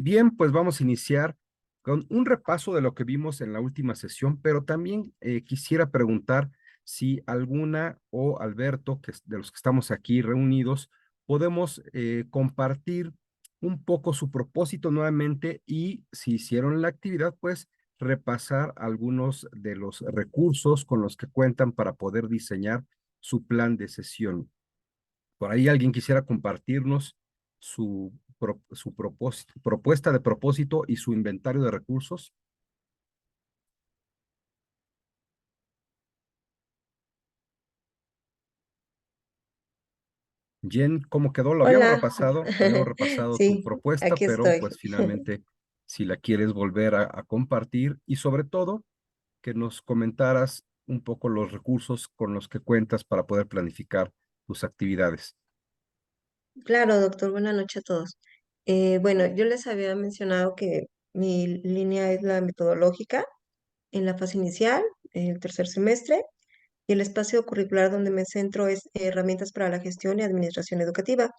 Bien, pues vamos a iniciar con un repaso de lo que vimos en la última sesión, pero también quisiera preguntar si alguna o Alberto, de los que estamos aquí reunidos, podemos compartir un poco su propósito nuevamente y si hicieron la actividad, pues repasar algunos de los recursos con los que cuentan para poder diseñar su plan de sesión. Por ahí alguien quisiera compartirnos su propuesta de propósito y su inventario de recursos. Jen, ¿cómo quedó? Lo Hola, habíamos repasado tu sí, propuesta, aquí pero estoy. pues finalmente si la quieres volver a compartir y sobre todo que nos comentaras un poco los recursos con los que cuentas para poder planificar tus actividades. Claro, doctor, buenas noches a todos. Bueno, yo les había mencionado que mi línea es la metodológica en la fase inicial, el tercer semestre, y el espacio curricular donde me centro es herramientas para la gestión y administración educativa.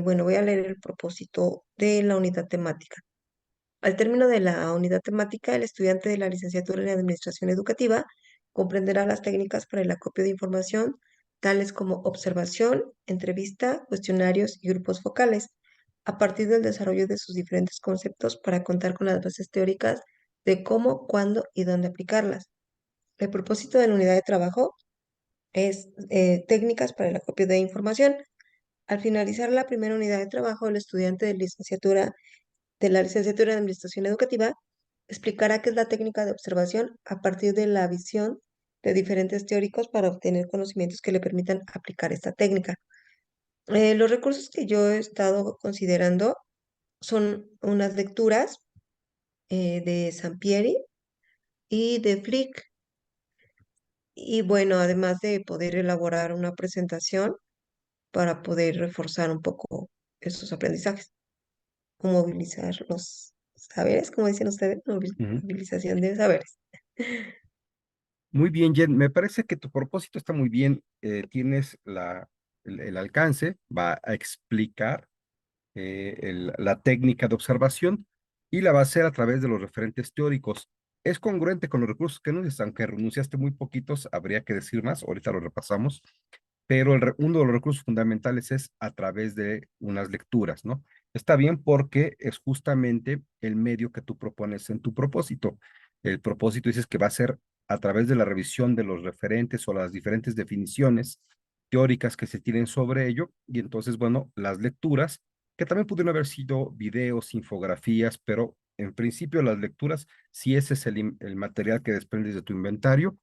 Bueno, voy a leer el propósito de la unidad temática. Al término de la unidad temática, el estudiante de la licenciatura en Administración Educativa comprenderá las técnicas para el acopio de información, tales como observación, entrevista, cuestionarios y grupos focales, a partir del desarrollo de sus diferentes conceptos para contar con las bases teóricas de cómo, cuándo y dónde aplicarlas. El propósito de la unidad de trabajo es técnicas para el acopio de información. Al finalizar la primera unidad de trabajo, el estudiante de la licenciatura en Administración Educativa explicará qué es la técnica de observación a partir de la visión de diferentes teóricos para obtener conocimientos que le permitan aplicar esta técnica. Los recursos que yo he estado considerando son unas lecturas de Sampieri y de Flick. Y bueno, además de poder elaborar una presentación para poder reforzar un poco esos aprendizajes o movilizar los saberes, como dicen ustedes, Ujú. movilización de saberes. Muy bien, Jen, me parece que tu propósito está muy bien. Tienes el alcance, va a explicar la técnica de observación y la va a hacer a través de los referentes teóricos. Es congruente con los recursos que nos dices, aunque renunciaste muy poquitos, habría que decir más, ahorita lo repasamos, pero uno de los recursos fundamentales es a través de unas lecturas, ¿no? Está bien porque es justamente el medio que tú propones en tu propósito. El propósito dices que va a ser a través de la revisión de los referentes o las diferentes definiciones teóricas que se tienen sobre ello, y entonces, bueno, las lecturas que también pudieron haber sido videos, infografías, pero en principio las lecturas, si ese es el material que desprendes de tu inventario,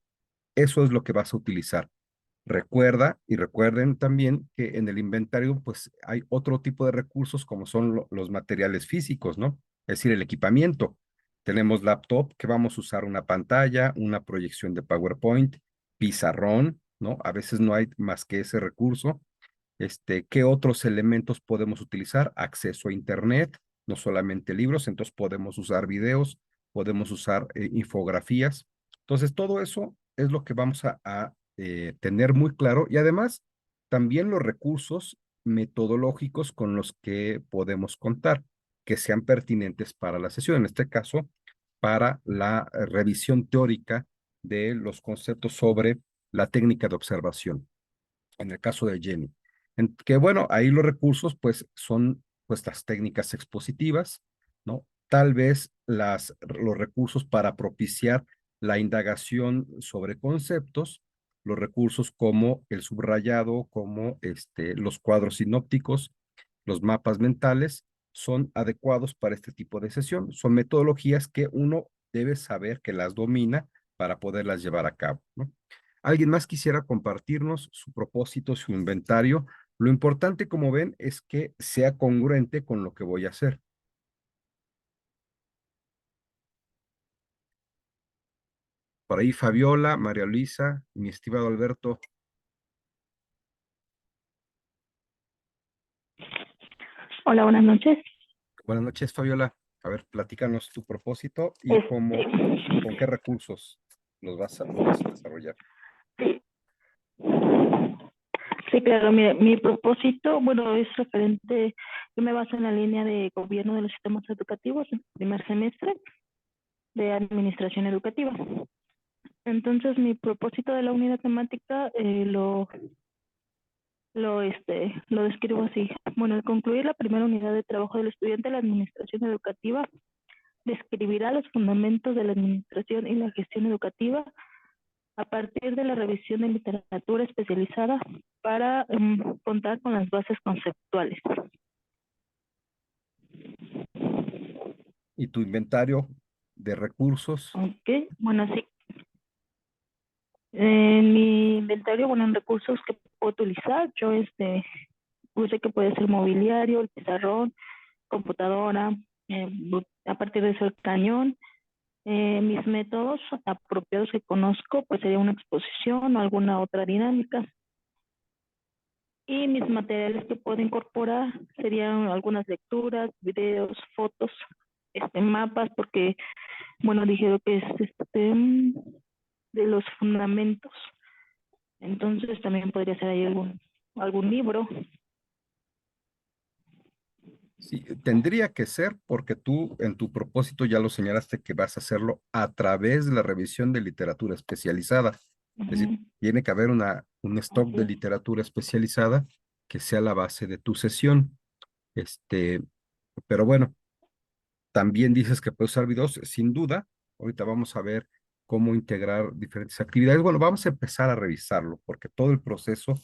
eso es lo que vas a utilizar. Recuerda y recuerden también que en el inventario pues hay otro tipo de recursos como son los materiales físicos, ¿no? Es decir, el equipamiento. Tenemos laptop que vamos a usar una pantalla, una proyección de PowerPoint, pizarrón, ¿no? A veces no hay más que ese recurso. ¿Qué otros elementos podemos utilizar? Acceso a Internet, no solamente libros, entonces podemos usar videos, podemos usar infografías. Entonces, todo eso es lo que vamos a tener muy claro y además también los recursos metodológicos con los que podemos contar, que sean pertinentes para la sesión, en este caso, para la revisión teórica de los conceptos sobre la técnica de observación, en el caso de Jenny. Que bueno, ahí los recursos pues son pues las técnicas expositivas, ¿no? Tal vez los recursos para propiciar la indagación sobre conceptos, los recursos como el subrayado, como los cuadros sinópticos, los mapas mentales, son adecuados para este tipo de sesión. Son metodologías que uno debe saber que las domina para poderlas llevar a cabo, ¿no? ¿Alguien más quisiera compartirnos su propósito, su inventario? Lo importante, como ven, es que sea congruente con lo que voy a hacer. Por ahí Fabiola, María Luisa, mi estimado Alberto. Hola, buenas noches. Buenas noches, Fabiola. A ver, platícanos tu propósito y Este, cómo, con qué recursos lo vas a desarrollar. sí, Sí, claro, mire, mi propósito, bueno, es referente, yo me baso en la línea de gobierno de los sistemas educativos, en primer semestre de administración educativa. Entonces, mi propósito de la unidad temática lo describo así. Bueno, al concluir la primera unidad de trabajo del estudiante, la administración educativa describirá los fundamentos de la administración y la gestión educativa a partir de la revisión de literatura especializada para contar con las bases conceptuales. Y tu inventario de recursos. Ok, bueno, sí. En mi inventario, bueno, en recursos que puedo utilizar, yo puse que puede ser mobiliario, el pizarrón, computadora, a partir de eso el cañón. Mis métodos apropiados que conozco, pues sería una exposición o alguna otra dinámica. Y mis materiales que puedo incorporar serían algunas lecturas, videos, fotos, mapas, porque, bueno, dijeron que es de los fundamentos. Entonces también podría ser ahí algún libro. Sí, tendría que ser porque tú en tu propósito ya lo señalaste que vas a hacerlo a través de la revisión de literatura especializada. Es decir, Ujú, tiene que haber un stock así de es. literatura especializada que sea la base de tu sesión. Este, pero bueno, también dices que puedes usar videos, sin duda. Ahorita vamos a ver cómo integrar diferentes actividades. Bueno, vamos a empezar a revisarlo porque todo el proceso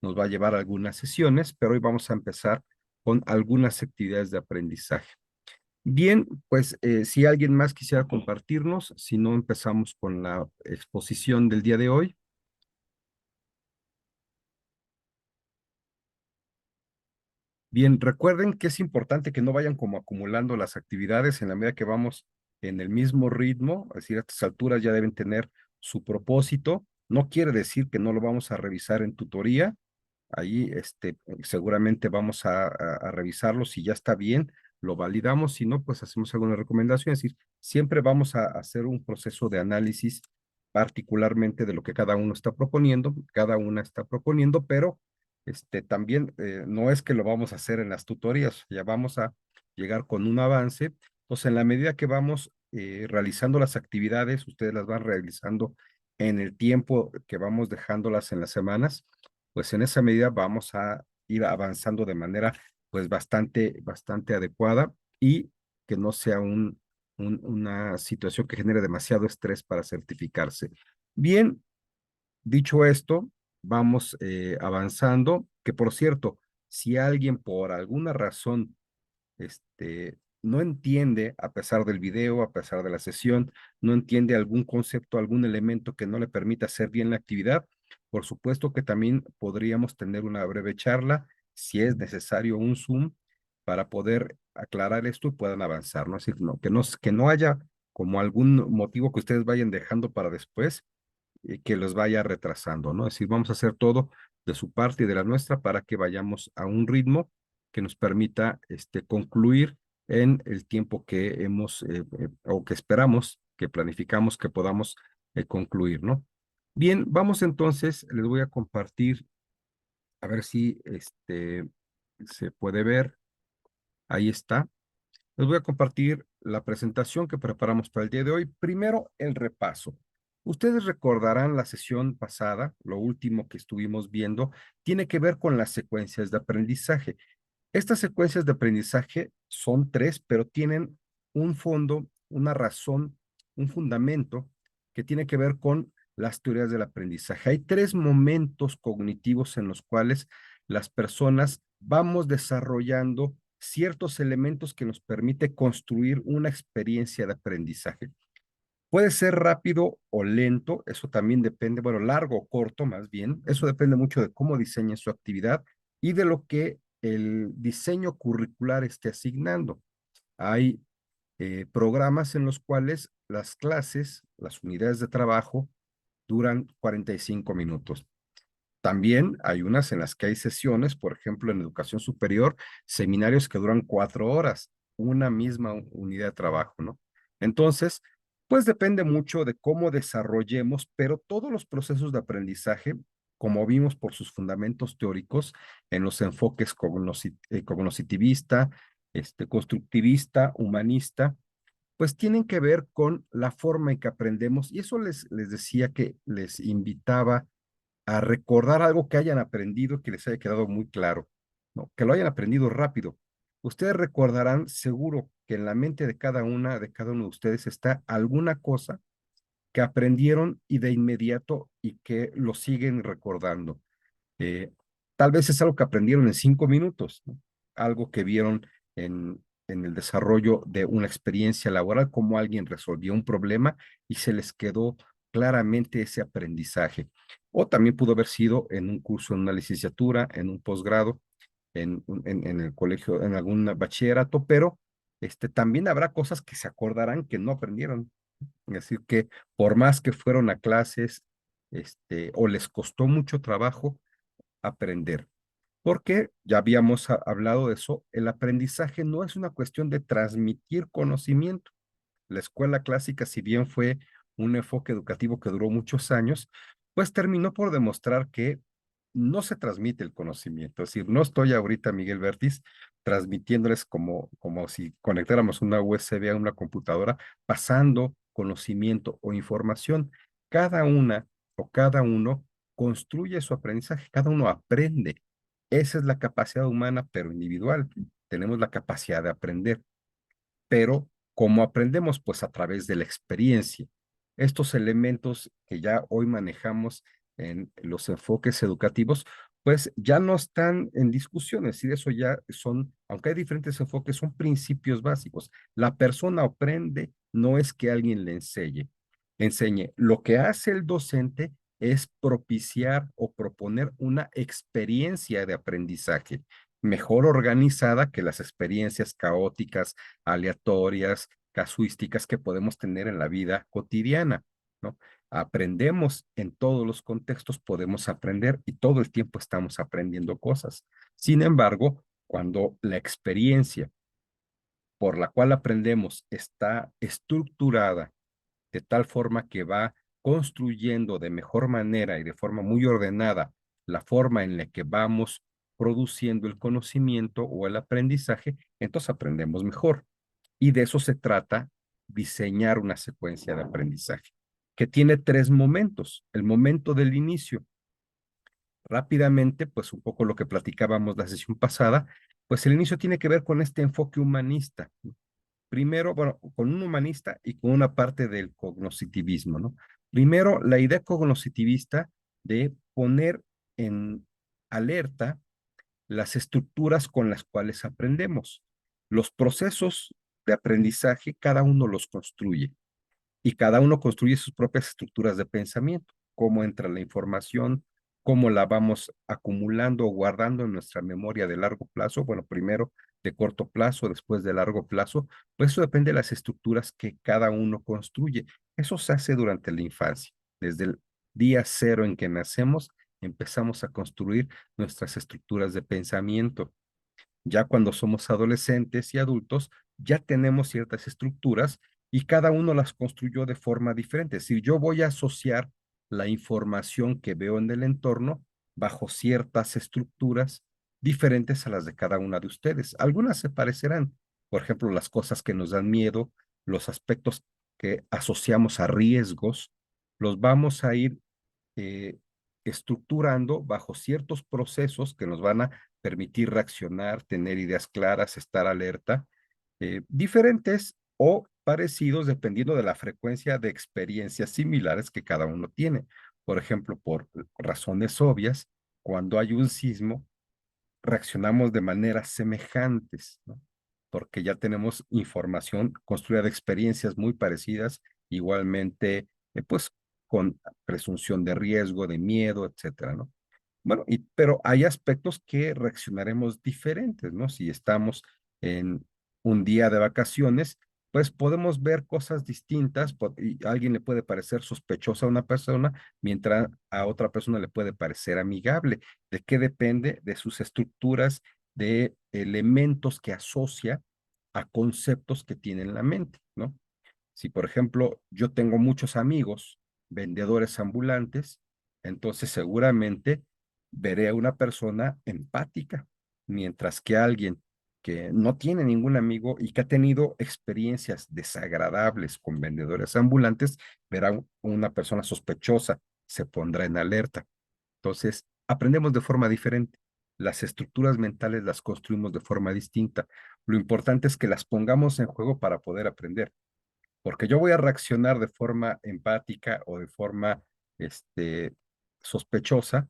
nos va a llevar a algunas sesiones, pero hoy vamos a empezar con algunas actividades de aprendizaje. Bien, pues si alguien más quisiera Ok. compartirnos, si no empezamos con la exposición del día de hoy. Bien, recuerden que es importante que no vayan como acumulando las actividades en la medida que vamos en el mismo ritmo, es decir, a estas alturas ya deben tener su propósito. No quiere decir que no lo vamos a revisar en tutoría. Ahí seguramente vamos a revisarlo. Si ya está bien, lo validamos. Si no, pues hacemos alguna recomendación. Es decir, siempre vamos a hacer un proceso de análisis particularmente de lo que cada uno está proponiendo, cada una está proponiendo, pero también no es que lo vamos a hacer en las tutorías, ya vamos a llegar con un avance. Entonces, en la medida que vamos realizando las actividades, ustedes las van realizando en el tiempo que vamos dejándolas en las semanas, pues en esa medida vamos a ir avanzando de manera pues bastante adecuada y que no sea una situación que genere demasiado estrés para certificarse. Bien, dicho esto, vamos avanzando, que por cierto, si alguien por alguna razón no entiende, a pesar del video, a pesar de la sesión, no entiende algún concepto, algún elemento que no le permita hacer bien la actividad, por supuesto que también podríamos tener una breve charla, si es necesario un Zoom, para poder aclarar esto y puedan avanzar, ¿no? Así que no haya como algún motivo que ustedes vayan dejando para después que los vaya retrasando, ¿no? Es decir, vamos a hacer todo de su parte y de la nuestra para que vayamos a un ritmo que nos permita concluir en el tiempo que hemos o que esperamos, que planificamos que podamos concluir, ¿no? Bien, vamos entonces, les voy a compartir, a ver si se puede ver, ahí está. Les voy a compartir la presentación que preparamos para el día de hoy. Primero, el repaso. Ustedes recordarán la sesión pasada, lo último que estuvimos viendo, tiene que ver con las secuencias de aprendizaje. Estas secuencias de aprendizaje son tres, pero tienen un fondo, una razón, un fundamento que tiene que ver con las teorías del aprendizaje. Hay tres momentos cognitivos en los cuales las personas vamos desarrollando ciertos elementos que nos permite construir una experiencia de aprendizaje. Puede ser rápido o lento, eso también depende, bueno, largo o corto más bien, eso depende mucho de cómo diseñe su actividad y de lo que el diseño curricular esté asignando. Hay programas en los cuales las clases, las unidades de trabajo, duran 45 minutos. También hay unas en las que hay sesiones, por ejemplo, en educación superior, seminarios que duran 4 horas, una misma unidad de trabajo, ¿no? Entonces, pues depende mucho de cómo desarrollemos, pero todos los procesos de aprendizaje como vimos por sus fundamentos teóricos en los enfoques cognitivista, constructivista, humanista, pues tienen que ver con la forma en que aprendemos. Y eso les decía que les invitaba a recordar algo que hayan aprendido, que les haya quedado muy claro, ¿no? Que lo hayan aprendido rápido. Ustedes recordarán seguro que en la mente de cada uno de ustedes está alguna cosa que aprendieron y de inmediato y que lo siguen recordando. Eh, Tal vez es algo que aprendieron en 5 minutos, ¿no? Algo que vieron en el desarrollo de una experiencia laboral, cómo alguien resolvió un problema y se les quedó claramente ese aprendizaje. O también pudo haber sido en un curso, en una licenciatura, en un posgrado, en el colegio, en algún bachillerato, pero también habrá cosas que se acordarán que no aprendieron. Es decir, que por más que fueron a clases, o les costó mucho trabajo aprender. Porque ya habíamos hablado de eso, el aprendizaje no es una cuestión de transmitir conocimiento. La escuela clásica, si bien fue un enfoque educativo que duró muchos años, pues terminó por demostrar que no se transmite el conocimiento. Es decir, no estoy ahorita, Miguel Vértiz, transmitiéndoles como si conectáramos una USB a una computadora, pasando conocimiento o información. Cada una o cada uno construye su aprendizaje, cada uno aprende. Esa es la capacidad humana, pero individual. Tenemos la capacidad de aprender, pero ¿cómo aprendemos? Pues a través de la experiencia. Estos elementos que ya hoy manejamos en los enfoques educativos, pues ya no están en discusión, es decir, eso ya son, aunque hay diferentes enfoques, son principios básicos. La persona aprende, no es que alguien le enseñe. Lo que hace el docente es propiciar o proponer una experiencia de aprendizaje mejor organizada que las experiencias caóticas, aleatorias, casuísticas que podemos tener en la vida cotidiana, ¿no? Aprendemos en todos los contextos, podemos aprender y todo el tiempo estamos aprendiendo cosas. Sin embargo, cuando la experiencia por la cual aprendemos está estructurada de tal forma que va construyendo de mejor manera y de forma muy ordenada la forma en la que vamos produciendo el conocimiento o el aprendizaje, entonces aprendemos mejor. Y de eso se trata diseñar una secuencia de aprendizaje, que tiene 3 momentos. El momento del inicio, rápidamente, pues un poco lo que platicábamos la sesión pasada, pues el inicio tiene que ver con este enfoque humanista. Primero, bueno, con un humanista y con una parte del cognitivismo, ¿no? Primero, la idea cognitivista de poner en alerta las estructuras con las cuales aprendemos. Los procesos de aprendizaje, cada uno los construye y cada uno construye sus propias estructuras de pensamiento, cómo entra la información, cómo la vamos acumulando o guardando en nuestra memoria de largo plazo, bueno, primero de corto plazo, después de largo plazo, pues eso depende de las estructuras que cada uno construye. Eso se hace durante la infancia, desde el día cero en que nacemos, empezamos a construir nuestras estructuras de pensamiento. Ya cuando somos adolescentes y adultos, ya tenemos ciertas estructuras y cada uno las construyó de forma diferente. Es decir, yo voy a asociar la información que veo en el entorno bajo ciertas estructuras diferentes a las de cada una de ustedes. Algunas se parecerán, por ejemplo, las cosas que nos dan miedo, los aspectos que asociamos a riesgos, los vamos a ir eh, estructurando bajo ciertos procesos que nos van a permitir reaccionar, tener ideas claras, estar alerta, diferentes o parecidos dependiendo de la frecuencia de experiencias similares que cada uno tiene. Por ejemplo, por razones obvias, cuando hay un sismo, reaccionamos de maneras semejantes, ¿no? Porque ya tenemos información construida de experiencias muy parecidas, igualmente, pues con presunción de riesgo, de miedo, etcétera, ¿no? Bueno, pero hay aspectos que reaccionaremos diferentes, ¿no? Si estamos en un día de vacaciones, pues podemos ver cosas distintas y a alguien le puede parecer sospechosa a una persona, mientras a otra persona le puede parecer amigable. ¿De qué depende? De sus estructuras, de elementos que asocia a conceptos que tiene en la mente, ¿no? Si, por ejemplo, yo tengo muchos amigos vendedores ambulantes, Entonces seguramente veré a una persona empática, mientras que alguien que no tiene ningún amigo y que ha tenido experiencias desagradables con vendedores ambulantes, verá una persona sospechosa, se pondrá en alerta. Entonces, aprendemos de forma diferente. Las estructuras mentales las construimos de forma distinta. Lo importante es que las pongamos en juego para poder aprender, porque yo voy a reaccionar de forma empática o de forma este, sospechosa,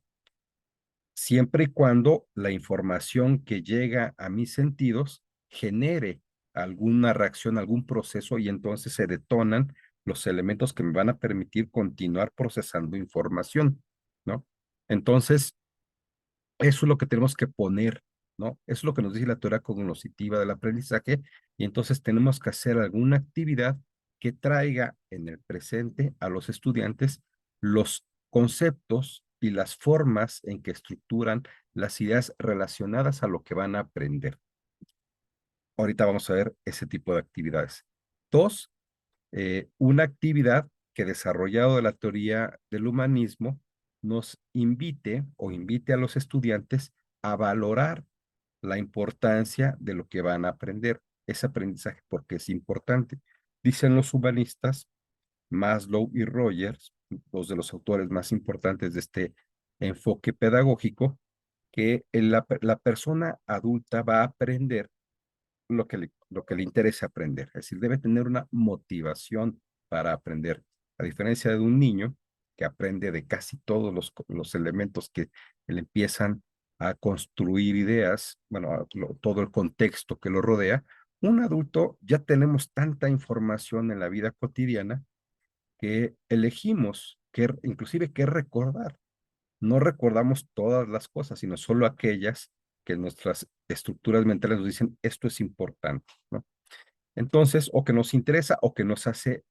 siempre y cuando la información que llega a mis sentidos genere alguna reacción, algún proceso, y entonces se detonan los elementos que me van a permitir continuar procesando información, ¿no? Entonces, eso es lo que tenemos que poner, ¿no? Eso es lo que nos dice la teoría cognitiva del aprendizaje, y entonces tenemos que hacer alguna actividad que traiga en el presente a los estudiantes los conceptos y las formas en que estructuran las ideas relacionadas a lo que van a aprender. Ahorita vamos a ver ese tipo de actividades. Dos, una actividad que desarrollado de la teoría del humanismo nos invite o invite a los estudiantes a valorar la importancia de lo que van a aprender, ese aprendizaje, porque es importante. Dicen los humanistas, Maslow y Rogers, dos de los autores más importantes de este enfoque pedagógico, que la persona adulta va a aprender lo que le interesa aprender. Es decir, debe tener una motivación para aprender, a diferencia de un niño que aprende de casi todos los elementos que le empiezan a construir ideas, bueno, todo el contexto que lo rodea. Un adulto ya tenemos tanta información en la vida cotidiana que elegimos, inclusive qué recordar. No recordamos todas las cosas, sino solo aquellas que nuestras estructuras mentales nos dicen esto es importante, ¿no? Entonces, o que nos interesa o que nos hace,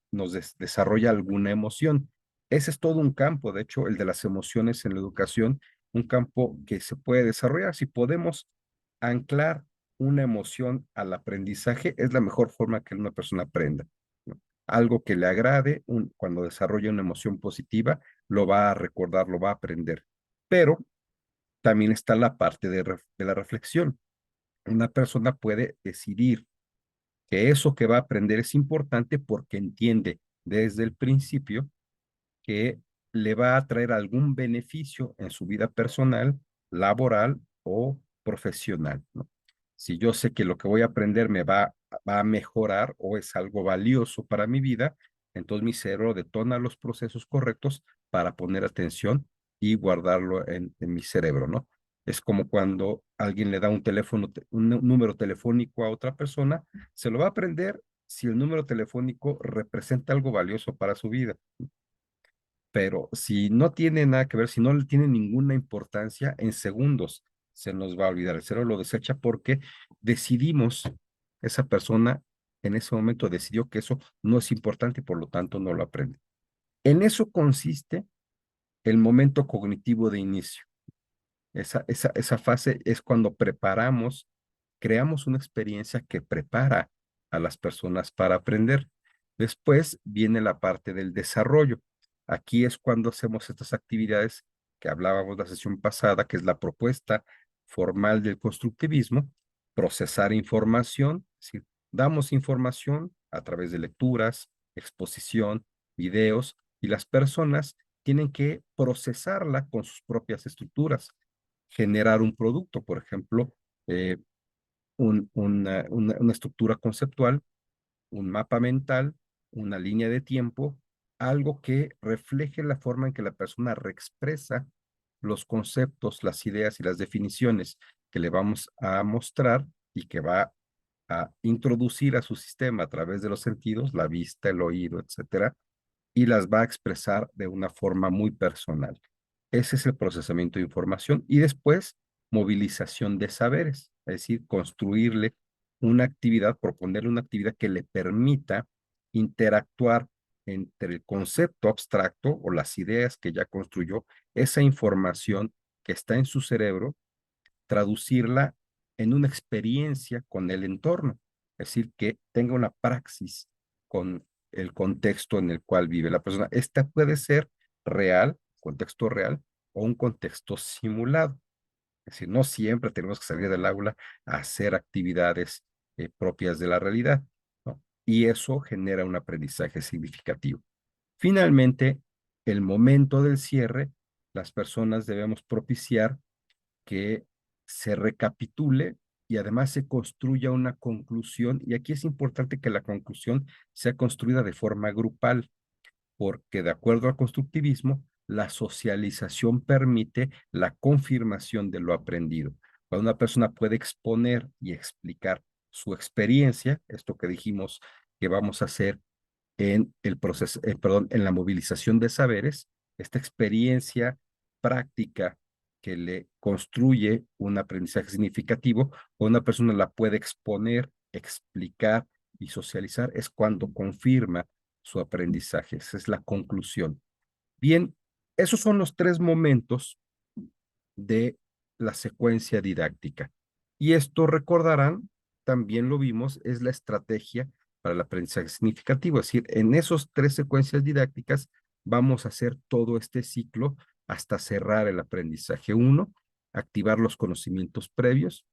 desarrolla alguna emoción. Ese es todo un campo, de hecho, el de las emociones en la educación, un campo que se puede desarrollar. Si podemos anclar una emoción al aprendizaje, es la mejor forma que una persona aprenda, ¿no? Algo que le agrade, cuando desarrolla una emoción positiva, lo va a recordar, lo va a aprender. Pero también está la parte de la reflexión. Una persona puede decidir que eso que va a aprender es importante porque entiende desde el principio que le va a traer algún beneficio en su vida personal, laboral o profesional, ¿no? Si yo sé que lo que voy a aprender va a mejorar o es algo valioso para mi vida, entonces mi cerebro detona los procesos correctos para poner atención y guardarlo en mi cerebro, ¿no? Es como cuando alguien le da un teléfono, un número telefónico a otra persona, se lo va a aprender si el número telefónico representa algo valioso para su vida. Pero si no tiene nada que ver, si no le tiene ninguna importancia, en segundos se nos va a olvidar. El cerebro lo desecha porque decidimos, esa persona en ese momento decidió que eso no es importante y por lo tanto no lo aprende. En eso consiste el momento cognitivo de inicio. Esa fase es cuando preparamos, creamos una experiencia que prepara a las personas para aprender. Después viene la parte del desarrollo. Aquí es cuando hacemos estas actividades que hablábamos la sesión pasada, que es la propuesta formal del constructivismo, procesar información, es decir, damos información a través de lecturas, exposición, videos, y las personas tienen que procesarla con sus propias estructuras, generar un producto, por ejemplo, eh, una estructura conceptual, un mapa mental, una línea de tiempo, algo que refleje la forma en que la persona reexpresa los conceptos, las ideas y las definiciones que le vamos a mostrar y que va a introducir a su sistema a través de los sentidos, la vista, el oído, etcétera, y las va a expresar de una forma muy personal. Ese es el procesamiento de información y después movilización de saberes, es decir, construirle una actividad, proponerle una actividad que le permita interactuar entre el concepto abstracto o las ideas que ya construyó, esa información que está en su cerebro, traducirla en una experiencia con el entorno, es decir, que tenga una praxis con el contexto en el cual vive la persona. Esta puede ser real contexto real o un contexto simulado. Es decir, no siempre tenemos que salir del aula a hacer actividades propias de la realidad, ¿no? Y eso genera un aprendizaje significativo. Finalmente, el momento del cierre, las personas debemos propiciar que se recapitule y además se construya una conclusión. Y aquí es importante que la conclusión sea construida de forma grupal, porque de acuerdo al constructivismo, la socialización permite la confirmación de lo aprendido. Cuando una persona puede exponer y explicar su experiencia, esto que dijimos que vamos a hacer en el proceso, perdón, en la movilización de saberes, esta experiencia práctica que le construye un aprendizaje significativo, o una persona la puede exponer, explicar y socializar, es cuando confirma su aprendizaje. Esa es la conclusión. Bien, esos son los tres momentos de la secuencia didáctica. Y esto recordarán, también lo vimos, es la estrategia para el aprendizaje significativo. Es decir, en esos tres secuencias didácticas vamos a hacer todo este ciclo hasta cerrar el aprendizaje. Uno, activar los conocimientos previos.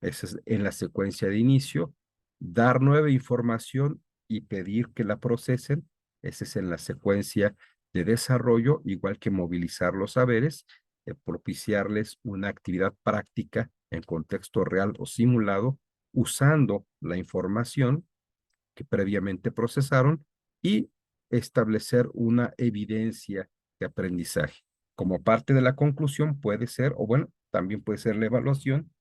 Esa es en la secuencia de inicio. Dar nueva información y pedir que la procesen. Ese es en la secuencia de desarrollo, igual que movilizar los saberes, propiciarles una actividad práctica en contexto real o simulado, usando la información que previamente procesaron y establecer una evidencia de aprendizaje. Como parte de la conclusión puede ser, o bueno, también puede ser la evaluación,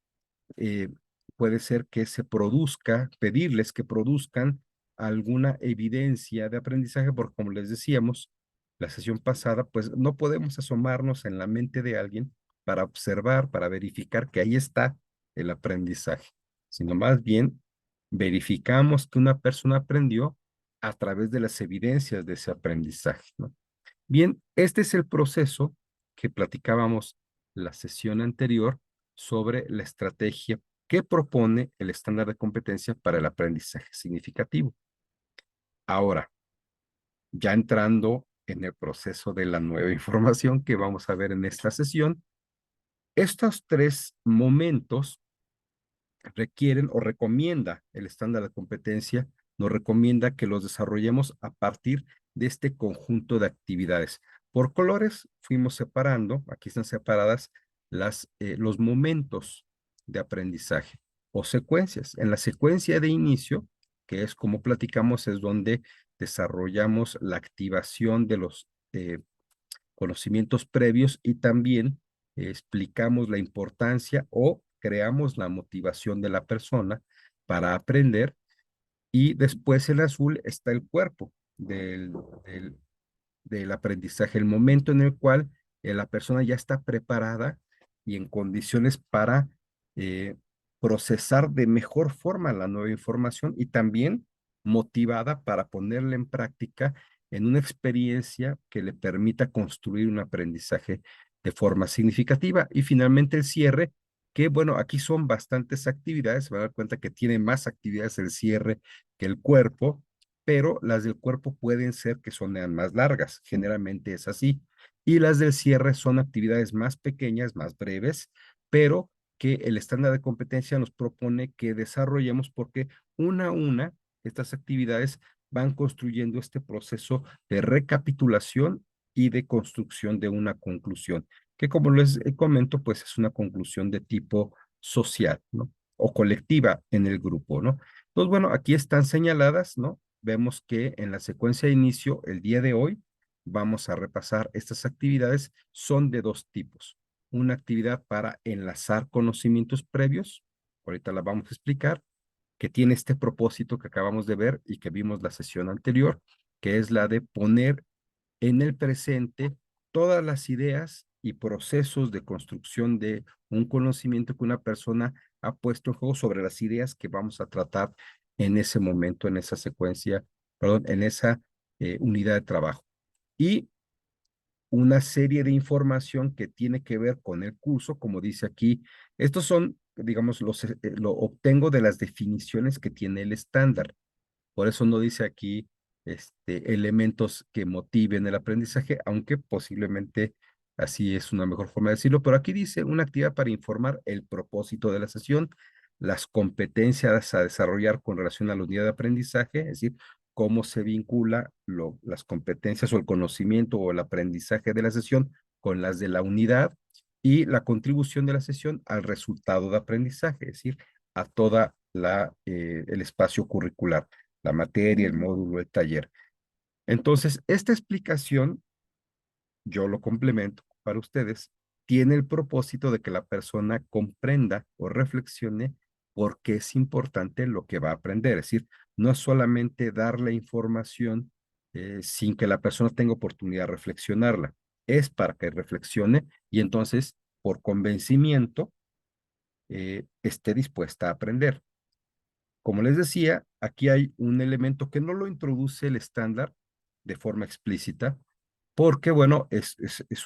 eh, puede ser que se produzca, pedirles que produzcan alguna evidencia de aprendizaje, porque como les decíamos, la sesión pasada, pues no podemos asomarnos en la mente de alguien para observar, para verificar que ahí está el aprendizaje, sino más bien verificamos que una persona aprendió a través de las evidencias de ese aprendizaje, ¿no? Bien, este es el proceso que platicábamos la sesión anterior sobre la estrategia que propone el estándar de competencia para el aprendizaje significativo. Ahora, ya entrando en el proceso de la nueva información que vamos a ver en esta sesión, estos tres momentos requieren o recomienda el estándar de competencia, nos recomienda que los desarrollemos a partir de este conjunto de actividades. Por colores fuimos separando, aquí están separadas los momentos de aprendizaje o secuencias. En la secuencia de inicio, que es como platicamos, es donde desarrollamos la activación de los conocimientos previos y también explicamos la importancia o creamos la motivación de la persona para aprender. Y después en azul está el cuerpo del aprendizaje, el momento en el cual la persona ya está preparada y en condiciones para eh, procesar de mejor forma la nueva información y también motivada para ponerla en práctica en una experiencia que le permita construir un aprendizaje de forma significativa. Y finalmente el cierre, que bueno, aquí son bastantes actividades, se van a dar cuenta que tiene más actividades el cierre que el cuerpo, pero las del cuerpo pueden ser que son más largas, generalmente es así. Y las del cierre son actividades más pequeñas, más breves, pero que el estándar de competencia nos propone que desarrollemos porque una a una estas actividades van construyendo este proceso de recapitulación y de construcción de una conclusión, que como les comento, pues es una conclusión de tipo social, ¿no? O colectiva en el grupo, ¿no? Entonces, bueno, aquí están señaladas, ¿no? Vemos que en la secuencia de inicio, el día de hoy, vamos a repasar estas actividades. Son de dos tipos. Una actividad para enlazar conocimientos previos, ahorita la vamos a explicar, que tiene este propósito que acabamos de ver y que vimos la sesión anterior, que es la de poner en el presente todas las ideas y procesos de construcción de un conocimiento que una persona ha puesto en juego sobre las ideas que vamos a tratar en ese momento, en esa secuencia, perdón, en esa unidad de trabajo. Y una serie de información que tiene que ver con el curso, como dice aquí, estos son, digamos, lo obtengo de las definiciones que tiene el estándar. Por eso no dice aquí elementos que motiven el aprendizaje, aunque posiblemente así es una mejor forma de decirlo, pero aquí dice una actividad para informar el propósito de la sesión, las competencias a desarrollar con relación a la unidad de aprendizaje, es decir, cómo se vincula las competencias o el conocimiento o el aprendizaje de la sesión con las de la unidad y la contribución de la sesión al resultado de aprendizaje, es decir, a toda el espacio curricular, la materia, el módulo, el taller. Entonces, esta explicación, yo lo complemento para ustedes, tiene el propósito de que la persona comprenda o reflexione por qué es importante lo que va a aprender. Es decir, no es solamente darle información sin que la persona tenga oportunidad de reflexionarla. Es para que reflexione y entonces, por convencimiento, esté dispuesta a aprender. Como les decía, aquí hay un elemento que no lo introduce el estándar de forma explícita, porque, bueno, es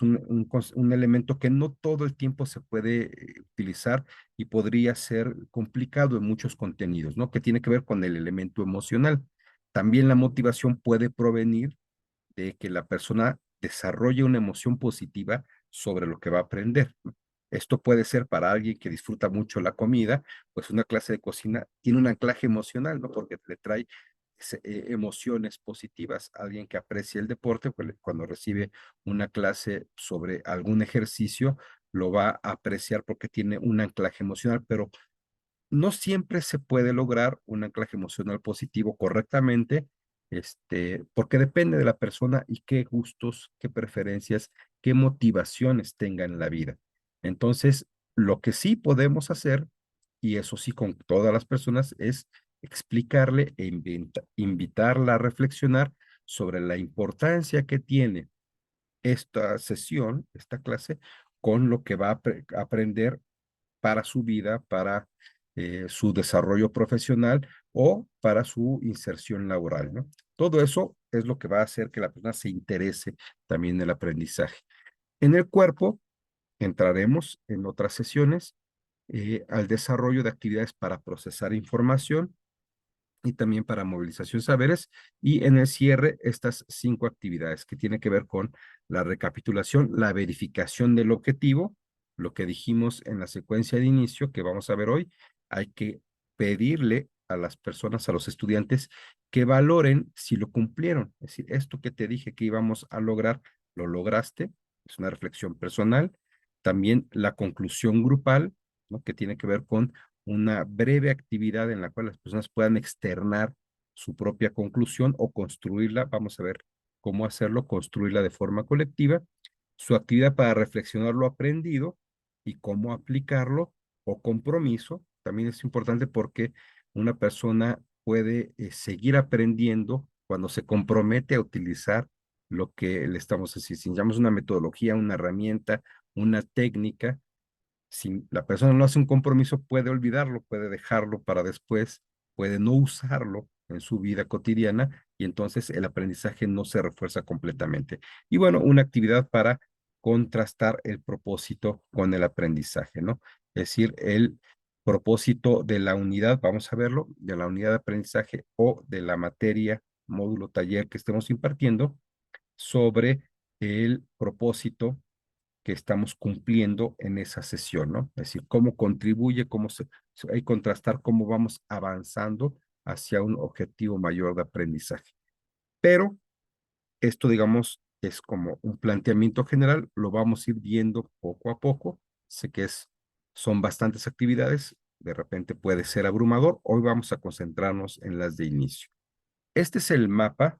un elemento que no todo el tiempo se puede utilizar y podría ser complicado en muchos contenidos, ¿no? Que tiene que ver con el elemento emocional. También la motivación puede provenir de que la persona desarrolle una emoción positiva sobre lo que va a aprender, ¿no? Esto puede ser para alguien que disfruta mucho la comida, pues una clase de cocina tiene un anclaje emocional, ¿no? Porque le trae emociones positivas. Alguien que aprecia el deporte, pues cuando recibe una clase sobre algún ejercicio, lo va a apreciar porque tiene un anclaje emocional, pero no siempre se puede lograr un anclaje emocional positivo correctamente, porque depende de la persona y qué gustos, qué preferencias, qué motivaciones tenga en la vida. Entonces, lo que sí podemos hacer, y eso sí con todas las personas, es explicarle e invitarla a reflexionar sobre la importancia que tiene esta sesión, esta clase, con lo que va a aprender para su vida, para su desarrollo profesional o para su inserción laboral, ¿no? Todo eso es lo que va a hacer que la persona se interese también en el aprendizaje. En el cuerpo, entraremos en otras sesiones al desarrollo de actividades para procesar información y también para movilización de saberes. Y en el cierre, estas 5 actividades que tienen que ver con la recapitulación, la verificación del objetivo, lo que dijimos en la secuencia de inicio que vamos a ver hoy, hay que pedirle a las personas, a los estudiantes, que valoren si lo cumplieron. Es decir, esto que te dije que íbamos a lograr, lo lograste. Es una reflexión personal. También la conclusión grupal, ¿no? Que tiene que ver con una breve actividad en la cual las personas puedan externar su propia conclusión o construirla. Vamos a ver cómo hacerlo, construirla de forma colectiva. Su actividad para reflexionar lo aprendido y cómo aplicarlo o compromiso. También es importante porque una persona puede seguir aprendiendo cuando se compromete a utilizar lo que le estamos haciendo. Si llamamos una metodología, una herramienta, una técnica, si la persona no hace un compromiso, puede olvidarlo, puede dejarlo para después, puede no usarlo en su vida cotidiana y entonces el aprendizaje no se refuerza completamente. Y bueno, una actividad para contrastar el propósito con el aprendizaje, ¿no? Es decir, el propósito de la unidad, vamos a verlo, de la unidad de aprendizaje o de la materia, módulo, taller que estemos impartiendo sobre el propósito que estamos cumpliendo en esa sesión, ¿no? Es decir, cómo contribuye, hay que contrastar cómo vamos avanzando hacia un objetivo mayor de aprendizaje. Pero esto, digamos, es como un planteamiento general, lo vamos a ir viendo poco a poco. Sé que son bastantes actividades, de repente puede ser abrumador. Hoy vamos a concentrarnos en las de inicio. Este es el mapa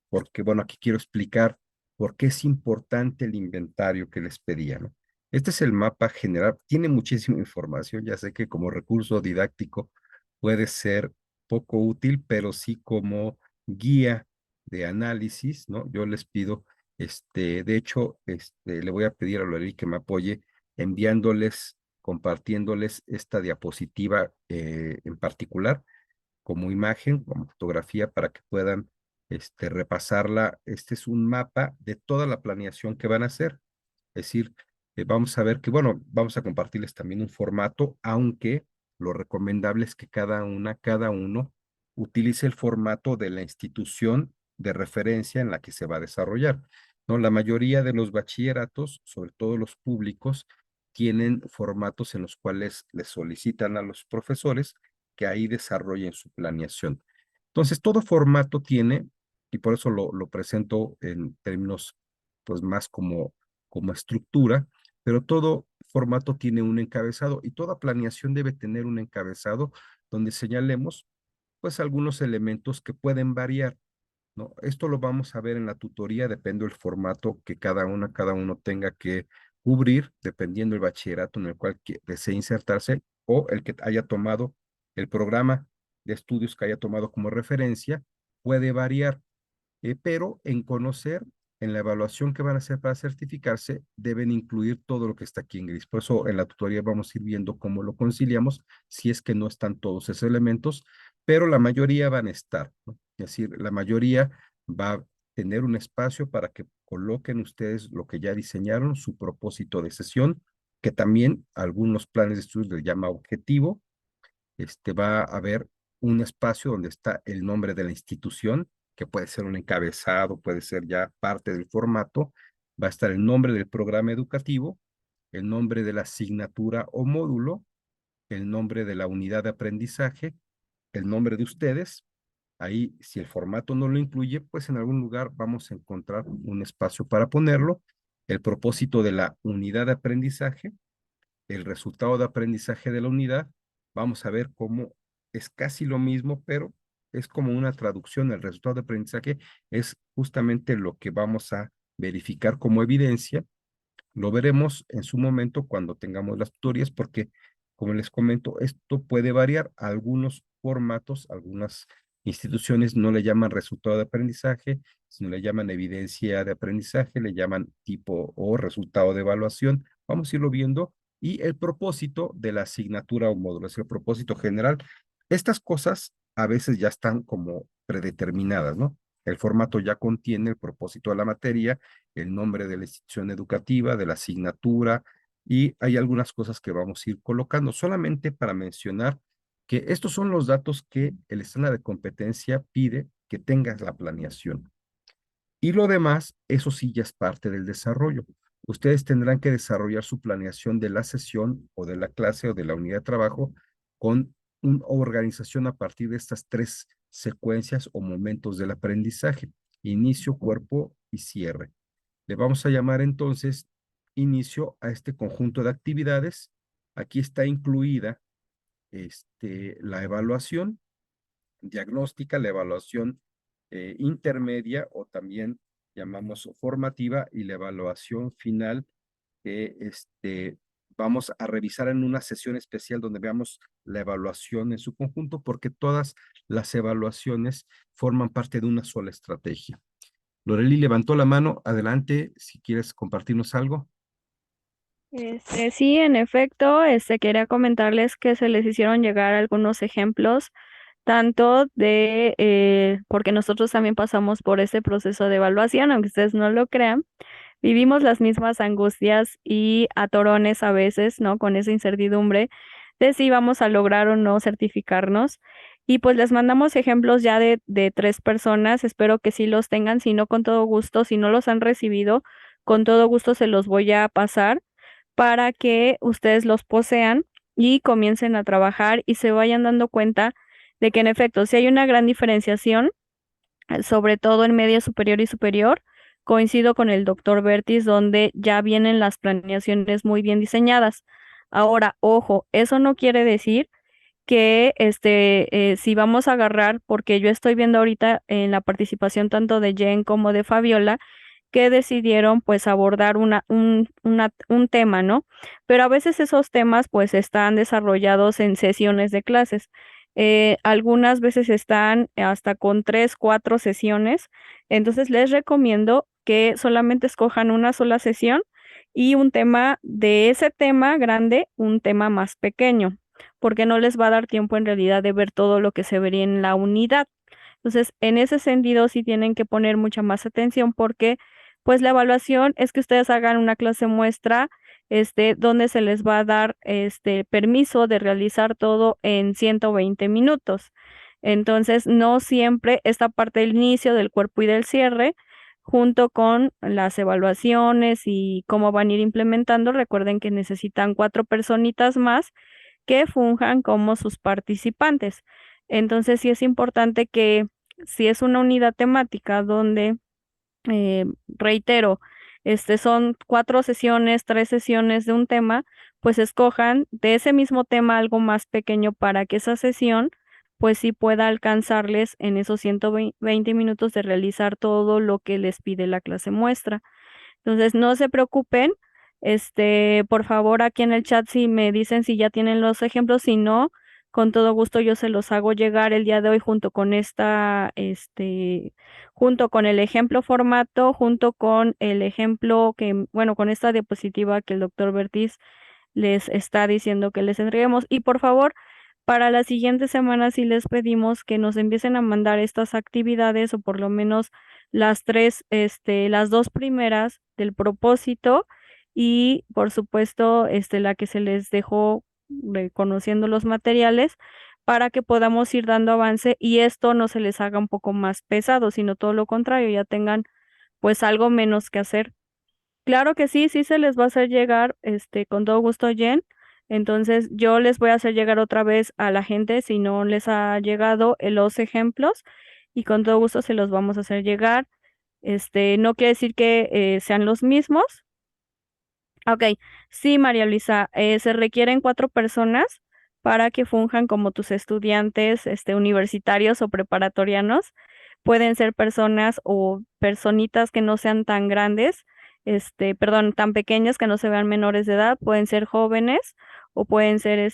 porque, bueno, aquí quiero explicar por qué es importante el inventario que les pedía, ¿no? Este es el mapa general, tiene muchísima información, ya sé que como recurso didáctico puede ser poco útil, pero sí como guía de análisis, ¿no? Yo les pido, de hecho, le voy a pedir a Loreli que me apoye enviándoles, compartiéndoles esta diapositiva en particular como imagen, como fotografía, para que puedan repasarla. Este es un mapa de toda la planeación que van a hacer. Es decir, vamos a ver que, bueno, vamos a compartirles también un formato, aunque lo recomendable es que cada uno utilice el formato de la institución de referencia en la que se va a desarrollar, ¿no? La mayoría de los bachilleratos, sobre todo los públicos, tienen formatos en los cuales les solicitan a los profesores que ahí desarrollen su planeación. Entonces, todo formato tiene, y por eso lo presento en términos pues más como estructura, pero todo formato tiene un encabezado y toda planeación debe tener un encabezado donde señalemos pues algunos elementos que pueden variar, ¿no? Esto lo vamos a ver en la tutoría, depende del formato que cada uno tenga que cubrir, dependiendo del bachillerato en el cual desee insertarse o el que haya tomado el programa de estudios que haya tomado como referencia, puede variar, pero en conocer, en la evaluación que van a hacer para certificarse, deben incluir todo lo que está aquí en gris. Por eso en la tutoría vamos a ir viendo cómo lo conciliamos, si es que no están todos esos elementos, pero la mayoría van a estar, ¿no? Es decir, la mayoría va a tener un espacio para que coloquen ustedes lo que ya diseñaron, su propósito de sesión, que también algunos planes de estudios les llama objetivo. Va a haber un espacio donde está el nombre de la institución, que puede ser un encabezado, puede ser ya parte del formato. Va a estar el nombre del programa educativo, el nombre de la asignatura o módulo, el nombre de la unidad de aprendizaje, el nombre de ustedes. Ahí, si el formato no lo incluye, pues en algún lugar vamos a encontrar un espacio para ponerlo. El propósito de la unidad de aprendizaje, el resultado de aprendizaje de la unidad. Vamos a ver cómo es casi lo mismo, pero es como una traducción. El resultado de aprendizaje es justamente lo que vamos a verificar como evidencia. Lo veremos en su momento cuando tengamos las tutorías, porque, como les comento, esto puede variar. Algunos formatos, algunas instituciones no le llaman resultado de aprendizaje, sino le llaman evidencia de aprendizaje, le llaman tipo o resultado de evaluación. Vamos a irlo viendo. Y el propósito de la asignatura o módulo, es el propósito general. Estas cosas a veces ya están como predeterminadas, ¿no? El formato ya contiene el propósito de la materia, el nombre de la institución educativa, de la asignatura, y hay algunas cosas que vamos a ir colocando, solamente para mencionar que estos son los datos que el estándar de competencia pide que tengas la planeación. Y lo demás, eso sí ya es parte del desarrollo. Ustedes tendrán que desarrollar su planeación de la sesión o de la clase o de la unidad de trabajo con una organización a partir de estas tres secuencias o momentos del aprendizaje: inicio, cuerpo y cierre. Le vamos a llamar entonces inicio a este conjunto de actividades. Aquí está incluida la evaluación diagnóstica, la evaluación intermedia o también llamamos formativa, y la evaluación final que vamos a revisar en una sesión especial donde veamos la evaluación en su conjunto, porque todas las evaluaciones forman parte de una sola estrategia. Loreli levantó la mano. Adelante, si quieres compartirnos algo. Sí, en efecto, quería comentarles que se les hicieron llegar algunos ejemplos, tanto porque nosotros también pasamos por este proceso de evaluación, aunque ustedes no lo crean, vivimos las mismas angustias y atorones a veces, ¿no? Con esa incertidumbre de si vamos a lograr o no certificarnos. Y pues les mandamos ejemplos ya de 3 personas, espero que sí los tengan, si no, con todo gusto, si no los han recibido, con todo gusto se los voy a pasar para que ustedes los posean y comiencen a trabajar y se vayan dando cuenta de que en efecto, si hay una gran diferenciación, sobre todo en media superior y superior, coincido con el doctor Bertis, donde ya vienen las planeaciones muy bien diseñadas. Ahora, ojo, eso no quiere decir que si vamos a agarrar, porque yo estoy viendo ahorita en la participación tanto de Jen como de Fabiola, que decidieron pues abordar un tema, ¿no? Pero a veces esos temas pues están desarrollados en sesiones de clases. Algunas veces están hasta con 3, 4 sesiones. Entonces les recomiendo que solamente escojan una sola sesión y un tema de ese tema grande, un tema más pequeño, porque no les va a dar tiempo en realidad de ver todo lo que se vería en la unidad. Entonces, en ese sentido, sí tienen que poner mucha más atención porque, pues, la evaluación es que ustedes hagan una clase muestra, donde se les va a dar, permiso de realizar todo en 120 minutos. Entonces, no siempre esta parte del inicio, del cuerpo y del cierre, junto con las evaluaciones y cómo van a ir implementando, recuerden que necesitan 4 personitas más que funjan como sus participantes. Entonces, sí es importante que si es una unidad temática donde, reitero, son 4 sesiones, 3 sesiones de un tema, pues escojan de ese mismo tema algo más pequeño para que esa sesión pues sí pueda alcanzarles en esos 120 minutos de realizar todo lo que les pide la clase muestra. Entonces, no se preocupen. Por favor, aquí en el chat si me dicen si ya tienen los ejemplos, si no, con todo gusto yo se los hago llegar el día de hoy junto con el ejemplo formato, junto con el ejemplo que, bueno, con esta diapositiva que el doctor Bertiz les está diciendo que les entreguemos. Y por favor, para la siguiente semana sí les pedimos que nos empiecen a mandar estas actividades o por lo menos las 2 primeras del propósito y por supuesto la que se les dejó reconociendo los materiales para que podamos ir dando avance y esto no se les haga un poco más pesado, sino todo lo contrario, ya tengan pues algo menos que hacer. Claro que sí, sí se les va a hacer llegar, con todo gusto, Jen. Entonces, yo les voy a hacer llegar otra vez a la gente si no les ha llegado los ejemplos y con todo gusto se los vamos a hacer llegar. No quiere decir que sean los mismos. Ok, sí, María Luisa, se requieren 4 personas para que funjan como tus estudiantes, universitarios o preparatorianos. Pueden ser personas o personitas que no sean tan grandes, perdón, tan pequeñas que no se vean menores de edad. Pueden ser jóvenes o pueden ser,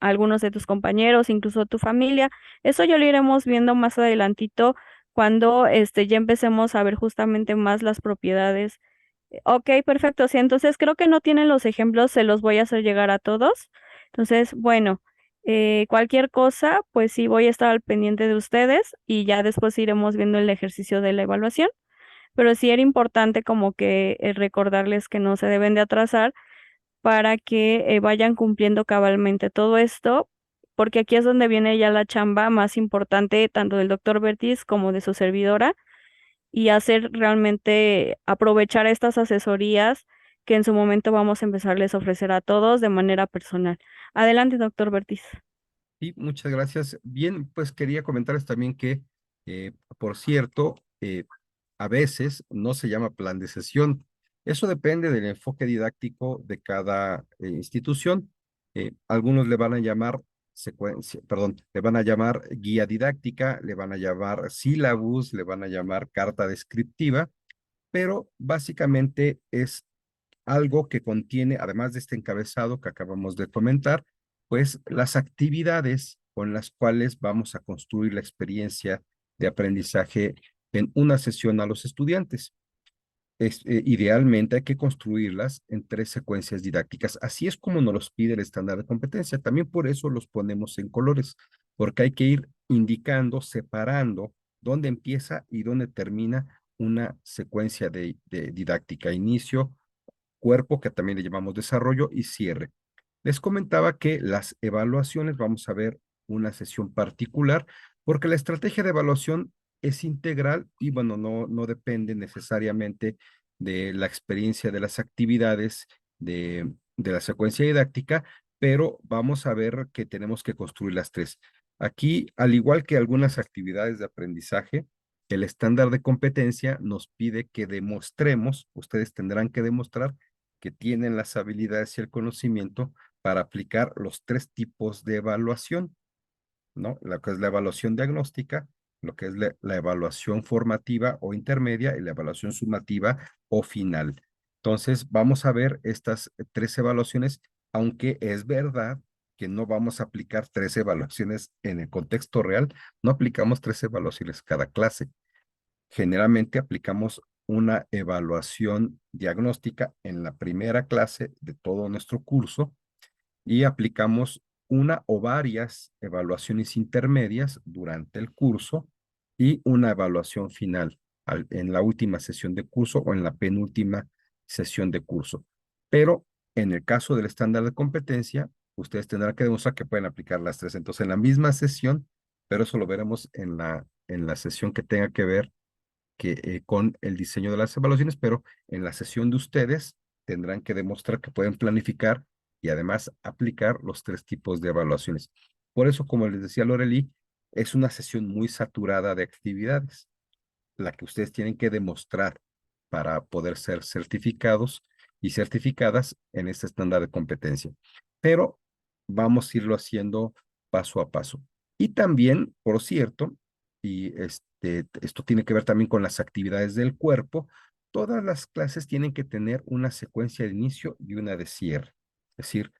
algunos de tus compañeros, incluso tu familia. Eso ya lo iremos viendo más adelantito cuando, ya empecemos a ver justamente más las propiedades. Ok, perfecto. Sí, entonces creo que no tienen los ejemplos, se los voy a hacer llegar a todos. Entonces, bueno, cualquier cosa, pues sí voy a estar al pendiente de ustedes y ya después iremos viendo el ejercicio de la evaluación. Pero sí era importante como que recordarles que no se deben de atrasar para que vayan cumpliendo cabalmente todo esto, porque aquí es donde viene ya la chamba más importante, tanto del doctor Bertis como de su servidora y hacer realmente aprovechar estas asesorías que en su momento vamos a empezarles a ofrecer a todos de manera personal. Adelante, doctor Bertiz. Sí, muchas gracias. Bien, pues quería comentarles también que, por cierto, a veces no se llama plan de sesión. Eso depende del enfoque didáctico de cada institución. Algunos le van a llamar secuencia, perdón, le van a llamar guía didáctica, le van a llamar sílabus, le van a llamar carta descriptiva, pero básicamente es algo que contiene, además de este encabezado que acabamos de comentar, pues las actividades con las cuales vamos a construir la experiencia de aprendizaje en una sesión a los estudiantes. Idealmente hay que construirlas en 3 secuencias didácticas. Así es como nos los pide el estándar de competencia. También por eso los ponemos en colores, porque hay que ir indicando, separando dónde empieza y dónde termina una secuencia de didáctica. Inicio, cuerpo, que también le llamamos desarrollo, y cierre. Les comentaba que las evaluaciones, vamos a ver una sesión particular, porque la estrategia de evaluación es integral y bueno, no depende necesariamente de la experiencia de las actividades de la secuencia didáctica, pero vamos a ver que tenemos que construir las 3. Aquí, al igual que algunas actividades de aprendizaje, el estándar de competencia nos pide que demostremos, ustedes tendrán que demostrar que tienen las habilidades y el conocimiento para aplicar los 3 tipos de evaluación, ¿no? Lo que es la evaluación diagnóstica, lo que es la evaluación formativa o intermedia y la evaluación sumativa o final. Entonces, vamos a ver estas 3 evaluaciones, aunque es verdad que no vamos a aplicar 3 evaluaciones en el contexto real, no aplicamos 3 evaluaciones cada clase. Generalmente aplicamos una evaluación diagnóstica en la primera clase de todo nuestro curso y aplicamos una o varias evaluaciones intermedias durante el curso y una evaluación final en la última sesión de curso o en la penúltima sesión de curso. Pero en el caso del estándar de competencia, ustedes tendrán que demostrar que pueden aplicar las 3. Entonces, en la misma sesión pero eso lo veremos en la sesión que tenga que ver con el diseño de las evaluaciones, pero en la sesión de ustedes tendrán que demostrar que pueden planificar y además aplicar los 3 tipos de evaluaciones. Por eso, como les decía Lorely, es una sesión muy saturada de actividades, la que ustedes tienen que demostrar para poder ser certificados y certificadas en este estándar de competencia. Pero vamos a irlo haciendo paso a paso. Y también, por cierto, y esto tiene que ver también con las actividades del cuerpo, todas las clases tienen que tener una secuencia de inicio y una de cierre. Es decir,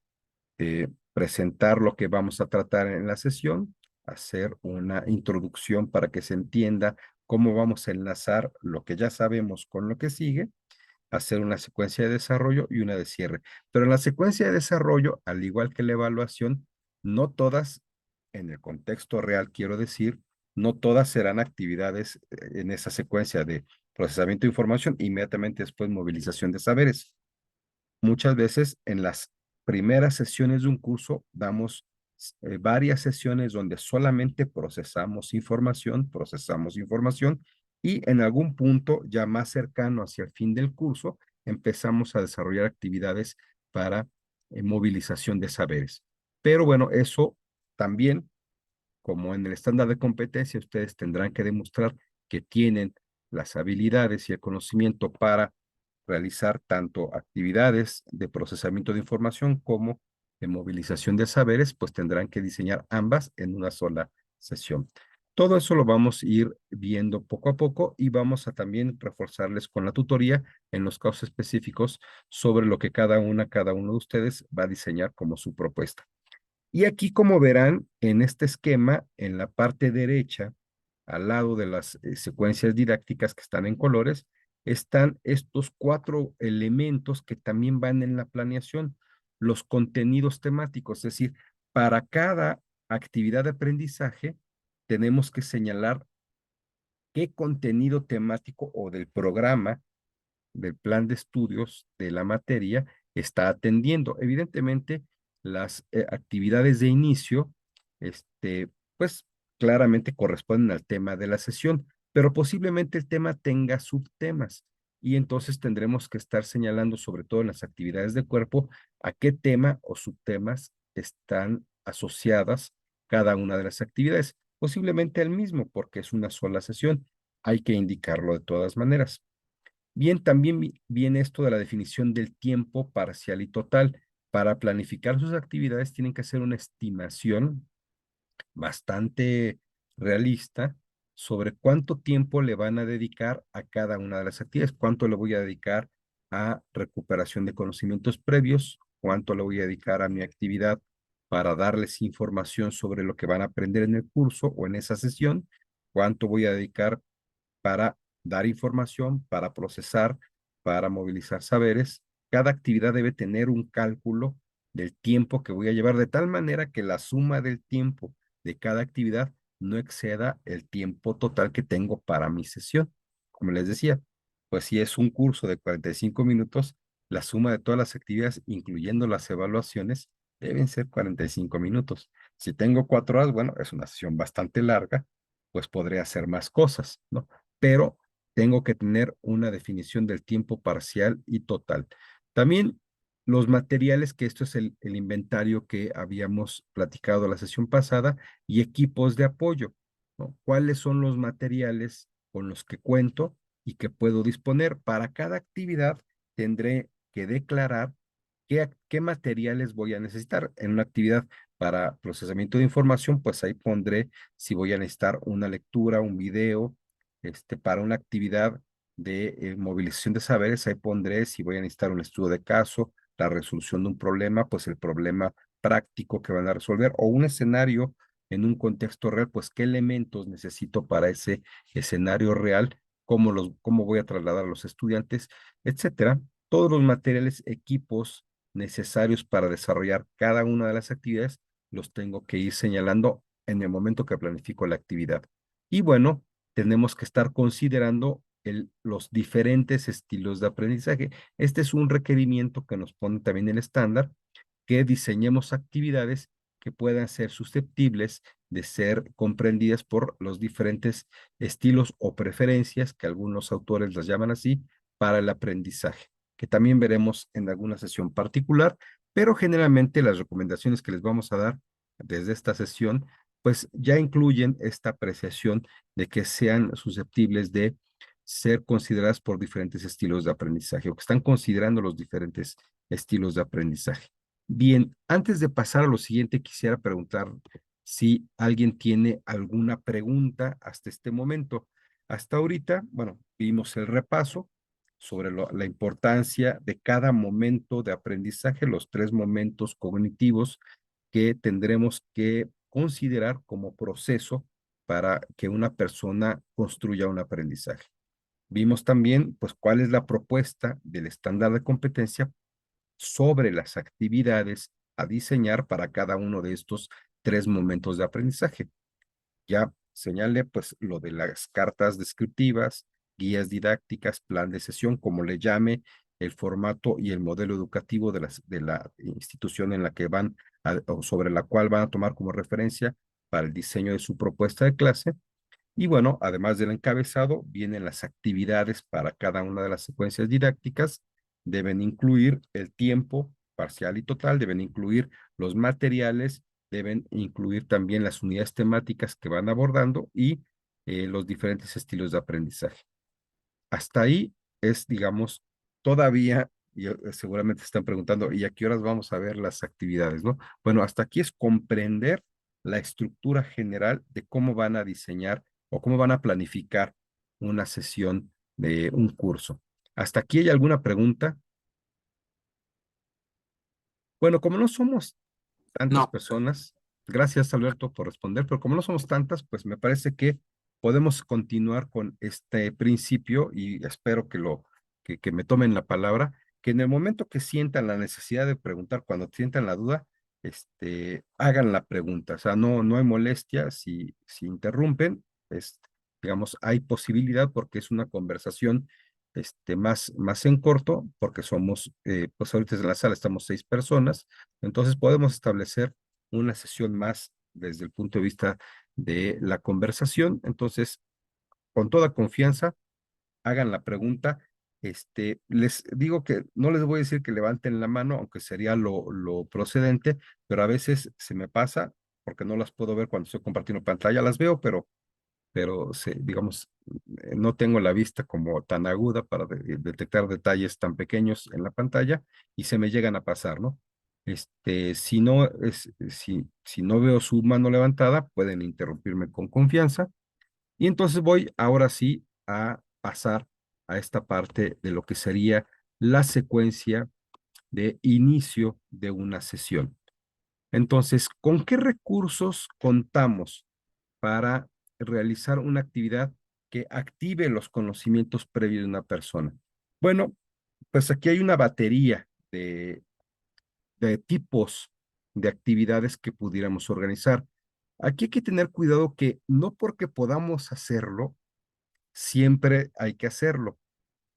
presentar lo que vamos a tratar en la sesión, hacer una introducción para que se entienda cómo vamos a enlazar lo que ya sabemos con lo que sigue, hacer una secuencia de desarrollo y una de cierre. Pero en la secuencia de desarrollo, al igual que la evaluación, no todas, en el contexto real, quiero decir, no todas serán actividades en esa secuencia de procesamiento de información, inmediatamente después movilización de saberes. Muchas veces en las primeras sesiones de un curso damos varias sesiones donde solamente procesamos información y en algún punto ya más cercano hacia el fin del curso empezamos a desarrollar actividades para movilización de saberes. Pero bueno, eso también, como en el estándar de competencia, ustedes tendrán que demostrar que tienen las habilidades y el conocimiento para realizar tanto actividades de procesamiento de información como de movilización de saberes, pues tendrán que diseñar ambas en una sola sesión. Todo eso lo vamos a ir viendo poco a poco y vamos a también reforzarles con la tutoría en los casos específicos sobre lo que cada uno de ustedes va a diseñar como su propuesta. Y aquí, como verán, en este esquema, en la parte derecha, al lado de las secuencias didácticas que están en colores, están estos 4 elementos que también van en la planeación, los contenidos temáticos, es decir, para cada actividad de aprendizaje tenemos que señalar qué contenido temático o del programa del plan de estudios de la materia está atendiendo. Evidentemente, las actividades de inicio, pues claramente corresponden al tema de la sesión, pero posiblemente el tema tenga subtemas y entonces tendremos que estar señalando, sobre todo en las actividades de cuerpo, a qué tema o subtemas están asociadas cada una de las actividades. Posiblemente el mismo, porque es una sola sesión. Hay que indicarlo de todas maneras. Bien, también viene esto de la definición del tiempo parcial y total. Para planificar sus actividades tienen que hacer una estimación bastante realista sobre cuánto tiempo le van a dedicar a cada una de las actividades, cuánto le voy a dedicar a recuperación de conocimientos previos, cuánto le voy a dedicar a mi actividad para darles información sobre lo que van a aprender en el curso o en esa sesión, cuánto voy a dedicar para dar información, para procesar, para movilizar saberes. Cada actividad debe tener un cálculo del tiempo que voy a llevar, de tal manera que la suma del tiempo de cada actividad no exceda el tiempo total que tengo para mi sesión. Como les decía, pues si es un curso de 45 minutos, la suma de todas las actividades, incluyendo las evaluaciones, deben ser 45 minutos. Si tengo 4 horas, bueno, es una sesión bastante larga, pues podré hacer más cosas, ¿no? Pero tengo que tener una definición del tiempo parcial y total. También los materiales, que esto es el inventario que habíamos platicado la sesión pasada, y equipos de apoyo, ¿no? ¿Cuáles son los materiales con los que cuento y que puedo disponer? Para cada actividad tendré que declarar qué materiales voy a necesitar. En una actividad para procesamiento de información, pues ahí pondré si voy a necesitar una lectura, un video, para una actividad de movilización de saberes, ahí pondré si voy a necesitar un estudio de caso, la resolución de un problema, pues el problema práctico que van a resolver, o un escenario en un contexto real, pues qué elementos necesito para ese escenario real, cómo voy a trasladar a los estudiantes, etcétera. Todos los materiales, equipos necesarios para desarrollar cada una de las actividades, los tengo que ir señalando en el momento que planifico la actividad. Y bueno, tenemos que estar considerando los diferentes estilos de aprendizaje. Este es un requerimiento que nos pone también el estándar, que diseñemos actividades que puedan ser susceptibles de ser comprendidas por los diferentes estilos o preferencias, que algunos autores las llaman así, para el aprendizaje, que también veremos en alguna sesión particular, pero generalmente las recomendaciones que les vamos a dar desde esta sesión, pues ya incluyen esta apreciación de que sean susceptibles de ser consideradas por diferentes estilos de aprendizaje o que están considerando los diferentes estilos de aprendizaje. Bien, antes de pasar a lo siguiente, quisiera preguntar si alguien tiene alguna pregunta hasta este momento. Hasta ahorita, bueno, vimos el repaso sobre la importancia de cada momento de aprendizaje, los 3 momentos cognitivos que tendremos que considerar como proceso para que una persona construya un aprendizaje. Vimos también, pues, cuál es la propuesta del estándar de competencia sobre las actividades a diseñar para cada uno de estos 3 momentos de aprendizaje. Ya señalé, pues, lo de las cartas descriptivas, guías didácticas, plan de sesión, como le llame, el formato y el modelo educativo de la institución en la que van o sobre la cual van a tomar como referencia para el diseño de su propuesta de clase. Y bueno, además del encabezado, vienen las actividades para cada una de las secuencias didácticas. Deben incluir el tiempo parcial y total, deben incluir los materiales, deben incluir también las unidades temáticas que van abordando y los diferentes estilos de aprendizaje. Hasta ahí es, digamos, todavía, y seguramente están preguntando, ¿y a qué horas vamos a ver las actividades, no? Bueno, hasta aquí es comprender la estructura general de cómo van a diseñar o cómo van a planificar una sesión de un curso. ¿Hasta aquí hay alguna pregunta? Bueno, como no somos tantas No, personas, gracias Alberto por responder, pero como no somos tantas, pues me parece que podemos continuar con este principio y espero que me tomen la palabra, que en el momento que sientan la necesidad de preguntar, cuando sientan la duda, hagan la pregunta. O sea, no hay molestia si interrumpen, digamos, hay posibilidad porque es una conversación más en corto, porque somos, pues ahorita en la sala estamos 6 personas, entonces podemos establecer una sesión más desde el punto de vista de la conversación. Entonces, con toda confianza, hagan la pregunta. Les digo que no les voy a decir que levanten la mano, aunque sería lo procedente, pero a veces se me pasa porque no las puedo ver cuando estoy compartiendo pantalla, las veo, pero digamos, no tengo la vista como tan aguda para detectar detalles tan pequeños en la pantalla y se me llegan a pasar, ¿no? Si no veo su mano levantada, pueden interrumpirme con confianza. Y entonces voy ahora sí a pasar a esta parte de lo que sería la secuencia de inicio de una sesión. Entonces, ¿con qué recursos contamos para realizar una actividad que active los conocimientos previos de una persona? Bueno, pues aquí hay una batería de tipos de actividades que pudiéramos organizar. Aquí hay que tener cuidado que no porque podamos hacerlo, siempre hay que hacerlo,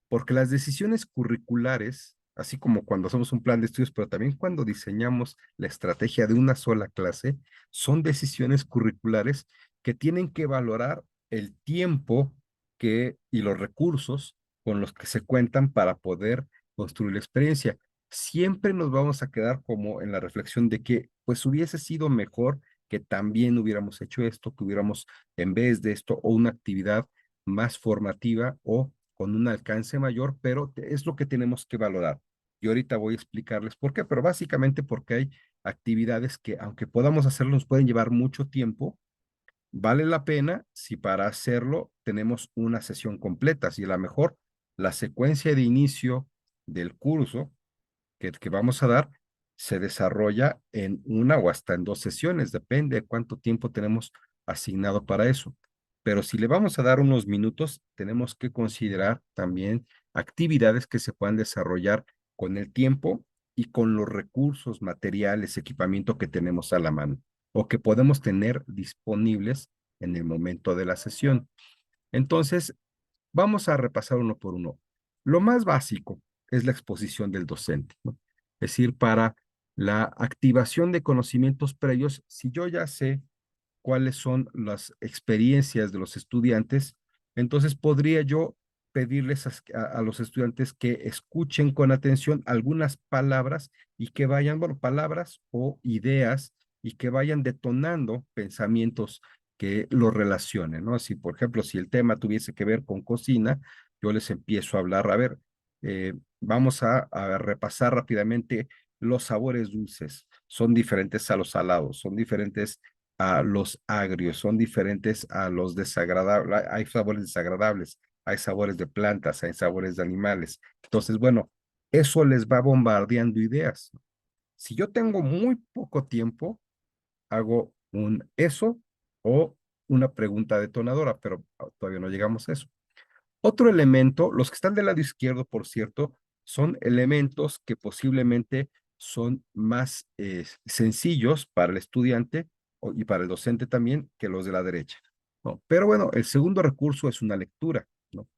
porque las decisiones curriculares, así como cuando hacemos un plan de estudios, pero también cuando diseñamos la estrategia de una sola clase, son decisiones curriculares que tienen que valorar el tiempo y los recursos con los que se cuentan para poder construir la experiencia. Siempre nos vamos a quedar como en la reflexión de que pues hubiese sido mejor que también hubiéramos hecho esto, que hubiéramos en vez de esto o una actividad más formativa o con un alcance mayor, pero es lo que tenemos que valorar. Y ahorita voy a explicarles por qué, pero básicamente porque hay actividades que, aunque podamos hacerlo, nos pueden llevar mucho tiempo. Vale la pena si para hacerlo tenemos una sesión completa, si a lo mejor la secuencia de inicio del curso que vamos a dar se desarrolla en una o hasta en 2 sesiones, depende de cuánto tiempo tenemos asignado para eso. Pero si le vamos a dar unos minutos, tenemos que considerar también actividades que se puedan desarrollar con el tiempo y con los recursos materiales, equipamiento que tenemos a la mano o que podemos tener disponibles en el momento de la sesión. Entonces, vamos a repasar uno por uno. Lo más básico es la exposición del docente, ¿no? Es decir, para la activación de conocimientos previos, si yo ya sé cuáles son las experiencias de los estudiantes, entonces podría yo pedirles a los estudiantes que escuchen con atención algunas palabras y que vayan, bueno, palabras o ideas y que vayan detonando pensamientos que lo relacionen, ¿no? Si, por ejemplo, si el tema tuviese que ver con cocina, yo les empiezo a hablar, a ver, vamos a repasar rápidamente los sabores dulces. Son diferentes a los salados, son diferentes a los agrios, son diferentes a los desagradables. Hay sabores desagradables, hay sabores de plantas, hay sabores de animales. Entonces, bueno, eso les va bombardeando ideas. Si yo tengo muy poco tiempo, hago un eso o una pregunta detonadora, pero todavía no llegamos a eso. Otro elemento, los que están del lado izquierdo, por cierto, son elementos que posiblemente son más sencillos para el estudiante y para el docente también que los de la derecha, ¿no? Pero bueno, el segundo recurso es una lectura, ¿no?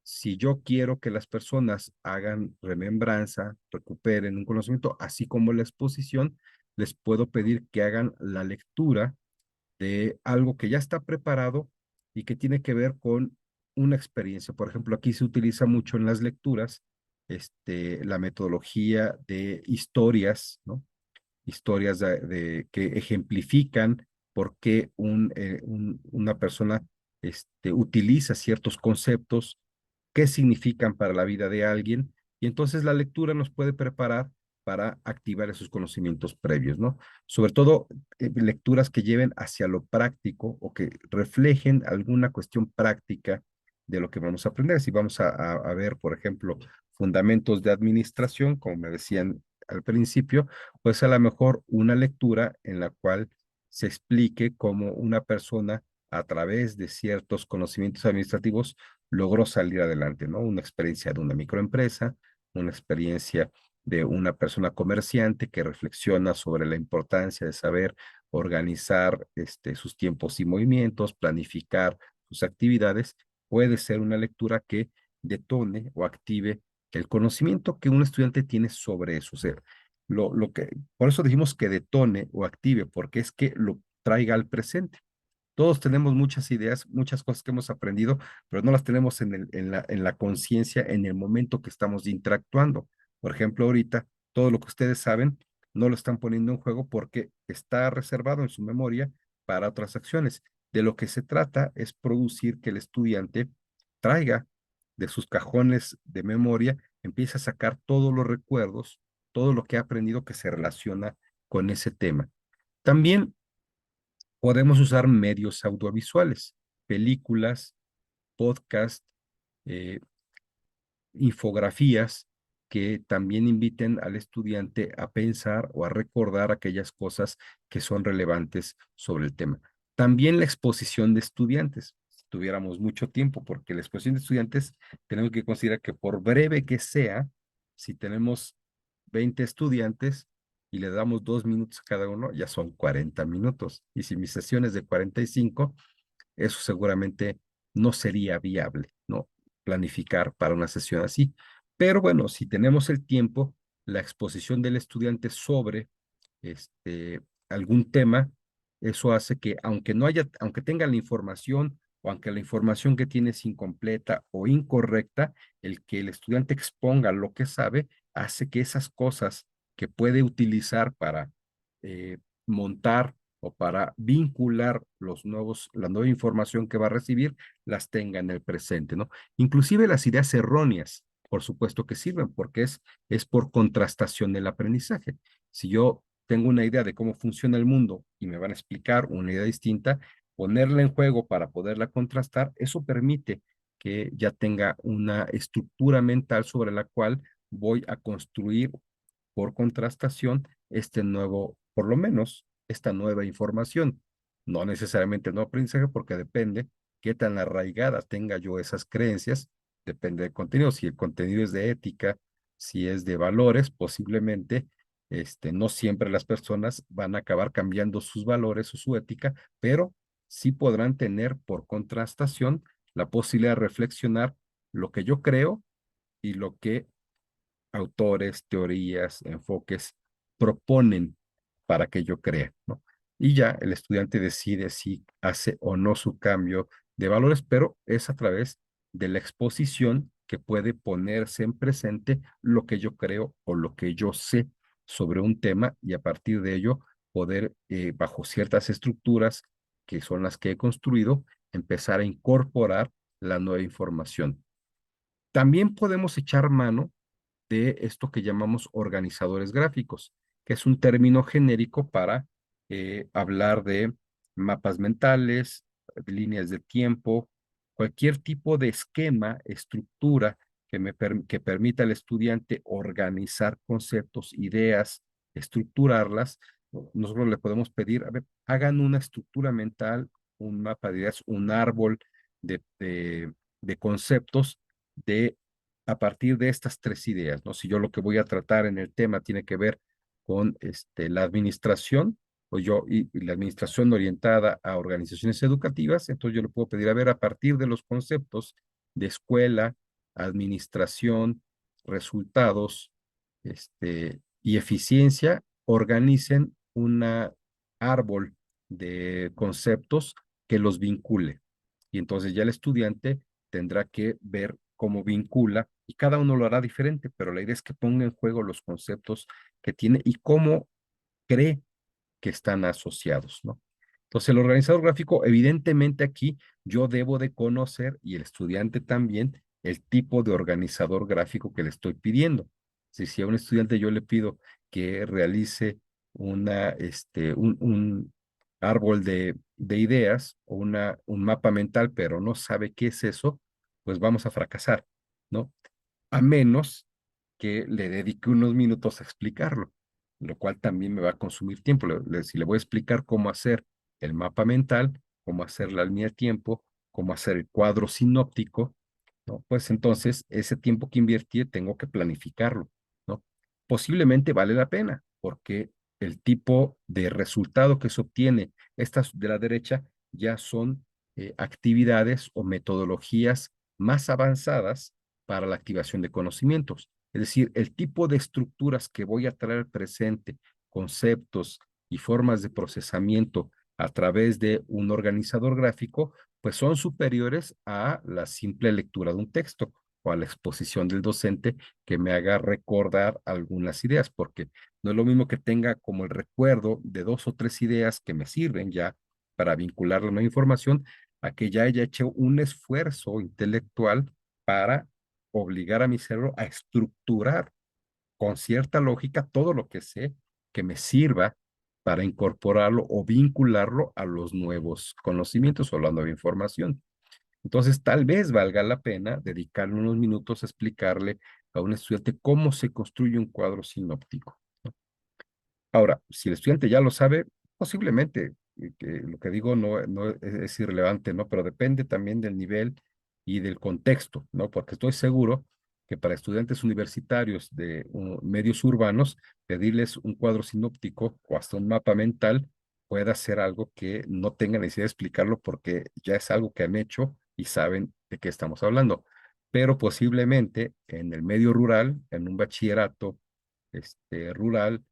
Si yo quiero que las personas hagan remembranza, recuperen un conocimiento, así como la exposición, les puedo pedir que hagan la lectura de algo que ya está preparado y que tiene que ver con una experiencia. Por ejemplo, aquí se utiliza mucho en las lecturas la metodología de historias, ¿no? Historias que ejemplifican por qué una persona utiliza ciertos conceptos, qué significan para la vida de alguien, y entonces la lectura nos puede preparar para activar esos conocimientos previos, ¿no? Sobre todo lecturas que lleven hacia lo práctico o que reflejen alguna cuestión práctica de lo que vamos a aprender. Si vamos a ver, por ejemplo, fundamentos de administración, como me decían al principio, pues a lo mejor una lectura en la cual se explique cómo una persona a través de ciertos conocimientos administrativos logró salir adelante, ¿no? Una experiencia de una microempresa, una experiencia de una persona comerciante que reflexiona sobre la importancia de saber organizar sus tiempos y movimientos, planificar sus actividades, puede ser una lectura que detone o active el conocimiento que un estudiante tiene sobre eso. O sea, por eso dijimos que detone o active, porque es que lo traiga al presente. Todos tenemos muchas ideas, muchas cosas que hemos aprendido, pero no las tenemos en la conciencia en el momento que estamos interactuando. Por ejemplo, ahorita, todo lo que ustedes saben, no lo están poniendo en juego porque está reservado en su memoria para otras acciones. De lo que se trata es producir que el estudiante traiga de sus cajones de memoria, empiece a sacar todos los recuerdos, todo lo que ha aprendido que se relaciona con ese tema. También podemos usar medios audiovisuales, películas, podcast, eh, infografías que también inviten al estudiante a pensar o a recordar aquellas cosas que son relevantes sobre el tema. También la exposición de estudiantes. Si tuviéramos mucho tiempo, porque la exposición de estudiantes tenemos que considerar que por breve que sea, si tenemos 20 estudiantes y le damos 2 minutos a cada uno, ya son 40 minutos. Y si mi sesión es de 45, eso seguramente no sería viable, ¿no? Planificar para una sesión así. Pero bueno, si tenemos el tiempo, la exposición del estudiante sobre algún tema, eso hace que aunque tenga la información o aunque la información que tiene es incompleta o incorrecta, el que el estudiante exponga lo que sabe hace que esas cosas que puede utilizar para montar o para vincular la nueva información que va a recibir, las tenga en el presente, ¿no? Inclusive las ideas erróneas, por supuesto que sirven, porque es por contrastación del aprendizaje. Si yo tengo una idea de cómo funciona el mundo y me van a explicar una idea distinta, ponerla en juego para poderla contrastar, eso permite que ya tenga una estructura mental sobre la cual voy a construir por contrastación por lo menos, esta nueva información. No necesariamente el nuevo aprendizaje, porque depende qué tan arraigadas tenga yo esas creencias, depende del contenido. Si el contenido es de ética, si es de valores, posiblemente no siempre las personas van a acabar cambiando sus valores o su ética, pero sí podrán tener por contrastación la posibilidad de reflexionar lo que yo creo y lo que autores, teorías, enfoques proponen para que yo crea, ¿no? y ya el estudiante decide si hace o no su cambio de valores, pero es a través de la exposición que puede ponerse en presente lo que yo creo o lo que yo sé sobre un tema y a partir de ello poder, bajo ciertas estructuras que son las que he construido, empezar a incorporar la nueva información. También podemos echar mano de esto que llamamos organizadores gráficos, que es un término genérico para hablar de mapas mentales, líneas de tiempo, cualquier tipo de esquema, estructura que permita al estudiante organizar conceptos, ideas, estructurarlas. Nosotros le podemos pedir, a ver, hagan una estructura mental, un mapa de ideas, un árbol de conceptos de a partir de estas tres ideas, ¿no? Si yo lo que voy a tratar en el tema tiene que ver con la administración, o y la administración orientada a organizaciones educativas, entonces yo le puedo pedir, a ver, a partir de los conceptos de escuela, administración, resultados, y eficiencia, organicen una árbol de conceptos que los vincule. Y entonces ya el estudiante tendrá que ver cómo vincula y cada uno lo hará diferente, pero la idea es que ponga en juego los conceptos que tiene y cómo cree que están asociados, ¿no? Entonces, el organizador gráfico, evidentemente aquí yo debo de conocer y el estudiante también el tipo de organizador gráfico que le estoy pidiendo. Si a un estudiante yo le pido que realice un árbol de ideas o un mapa mental, pero no sabe qué es eso, pues vamos a fracasar, ¿no? A menos que le dedique unos minutos a explicarlo, lo cual también me va a consumir tiempo. Si le voy a explicar cómo hacer el mapa mental, cómo hacer la línea de tiempo, cómo hacer el cuadro sinóptico, ¿no? Pues entonces ese tiempo que invertí tengo que planificarlo, ¿no? Posiblemente vale la pena, porque el tipo de resultado que se obtiene, estas de la derecha, ya son actividades o metodologías más avanzadas para la activación de conocimientos. Es decir, el tipo de estructuras que voy a traer al presente, conceptos y formas de procesamiento a través de un organizador gráfico, pues son superiores a la simple lectura de un texto o a la exposición del docente que me haga recordar algunas ideas, porque no es lo mismo que tenga como el recuerdo de dos o tres ideas que me sirven ya para vincular la nueva información, a que ya haya hecho un esfuerzo intelectual para obligar a mi cerebro a estructurar con cierta lógica todo lo que sé que me sirva para incorporarlo o vincularlo a los nuevos conocimientos o la nueva información. Entonces, tal vez valga la pena dedicarle unos minutos a explicarle a un estudiante cómo se construye un cuadro sinóptico. Ahora, si el estudiante ya lo sabe, posiblemente, que lo que digo no es irrelevante, ¿no? Pero depende también del nivel y del contexto, ¿no? Porque estoy seguro que para estudiantes universitarios de medios urbanos, pedirles un cuadro sinóptico o hasta un mapa mental pueda ser algo que no tengan necesidad de explicarlo porque ya es algo que han hecho y saben de qué estamos hablando. Pero posiblemente en el medio rural, en un bachillerato rural,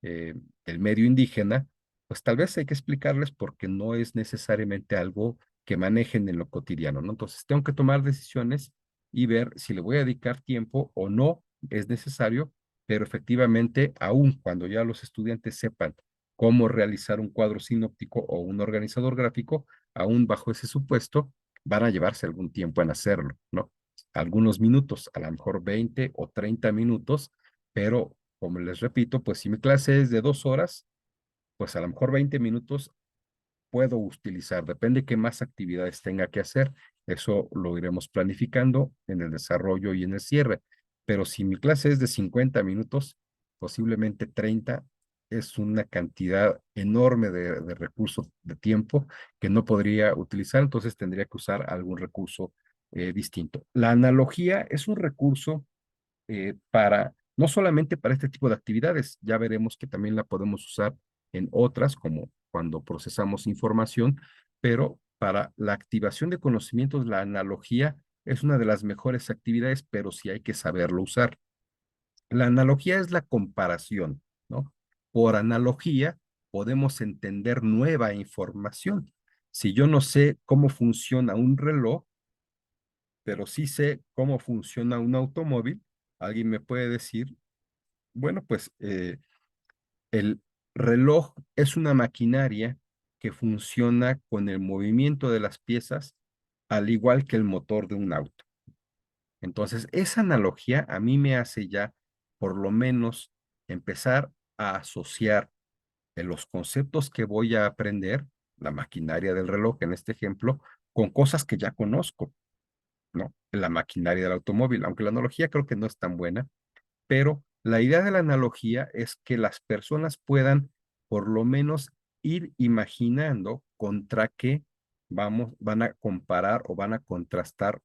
eh, el medio indígena, pues tal vez hay que explicarles porque no es necesariamente algo que manejen en lo cotidiano, ¿no? Entonces tengo que tomar decisiones y ver si le voy a dedicar tiempo o no es necesario, pero efectivamente, aun cuando ya los estudiantes sepan cómo realizar un cuadro sinóptico o un organizador gráfico, aún bajo ese supuesto, van a llevarse algún tiempo en hacerlo, ¿no? Algunos minutos, a lo mejor 20 o 30 minutos, pero como les repito, pues si mi clase es de 2 horas, pues a lo mejor 20 minutos puedo utilizar, depende qué más actividades tenga que hacer. Eso lo iremos planificando en el desarrollo y en el cierre. Pero si mi clase es de 50 minutos, posiblemente 30 es una cantidad enorme de recursos de tiempo que no podría utilizar, entonces tendría que usar algún recurso distinto. La analogía es un recurso no solamente para este tipo de actividades, ya veremos que también la podemos usar en otras, como cuando procesamos información, pero para la activación de conocimientos, la analogía es una de las mejores actividades, pero sí hay que saberlo usar. La analogía es la comparación, ¿no? Por analogía, podemos entender nueva información. Si yo no sé cómo funciona un reloj, pero sí sé cómo funciona un automóvil, alguien me puede decir, bueno, pues el reloj es una maquinaria que funciona con el movimiento de las piezas, al igual que el motor de un auto. Entonces, esa analogía a mí me hace ya, por lo menos, empezar a asociar los conceptos que voy a aprender, la maquinaria del reloj en este ejemplo, con cosas que ya conozco, ¿no? La maquinaria del automóvil, aunque la analogía creo que no es tan buena, pero la idea de la analogía es que las personas puedan por lo menos ir imaginando contra qué van a comparar o van a contrastar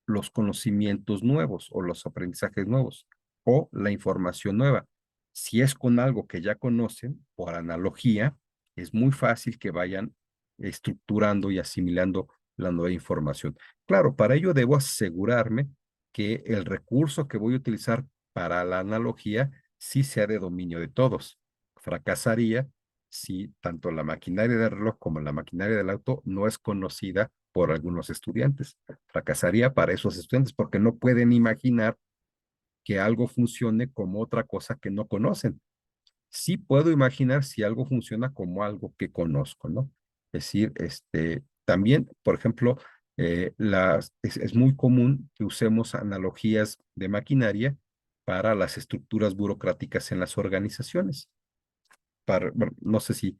los conocimientos nuevos o los aprendizajes nuevos o la información nueva. Si es con algo que ya conocen, por analogía, es muy fácil que vayan estructurando y asimilando la nueva información. Claro, para ello debo asegurarme que el recurso que voy a utilizar para la analogía sí sea de dominio de todos. Fracasaría si tanto la maquinaria del reloj como la maquinaria del auto no es conocida por algunos estudiantes. Fracasaría para esos estudiantes porque no pueden imaginar que algo funcione como otra cosa que no conocen. Sí puedo imaginar si algo funciona como algo que conozco, ¿no? Es decir, también, por ejemplo, es muy común que usemos analogías de maquinaria para las estructuras burocráticas en las organizaciones. Bueno, no sé si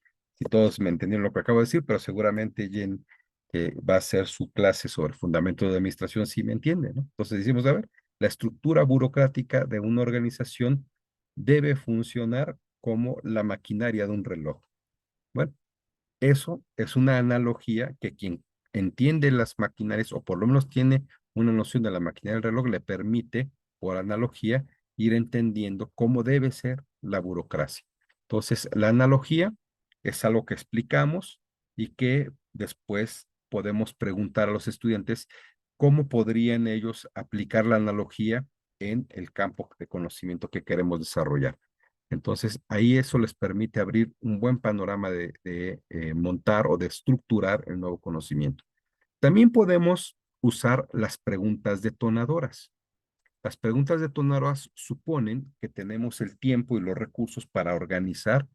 todos me entendieron lo que acabo de decir, pero seguramente Jen, que va a hacer su clase sobre fundamentos de administración, sí me entiende, ¿no? Entonces decimos, a ver, la estructura burocrática de una organización debe funcionar como la maquinaria de un reloj. Bueno, eso es una analogía que quien entiende las maquinarias o por lo menos tiene una noción de la maquinaria del reloj le permite, por analogía, ir entendiendo cómo debe ser la burocracia. Entonces, la analogía es algo que explicamos y que después podemos preguntar a los estudiantes cómo podrían ellos aplicar la analogía en el campo de conocimiento que queremos desarrollar. Entonces, ahí eso les permite abrir un buen panorama de montar o de estructurar el nuevo conocimiento. También podemos usar las preguntas detonadoras. Las preguntas detonadoras suponen que tenemos el tiempo y los recursos para organizar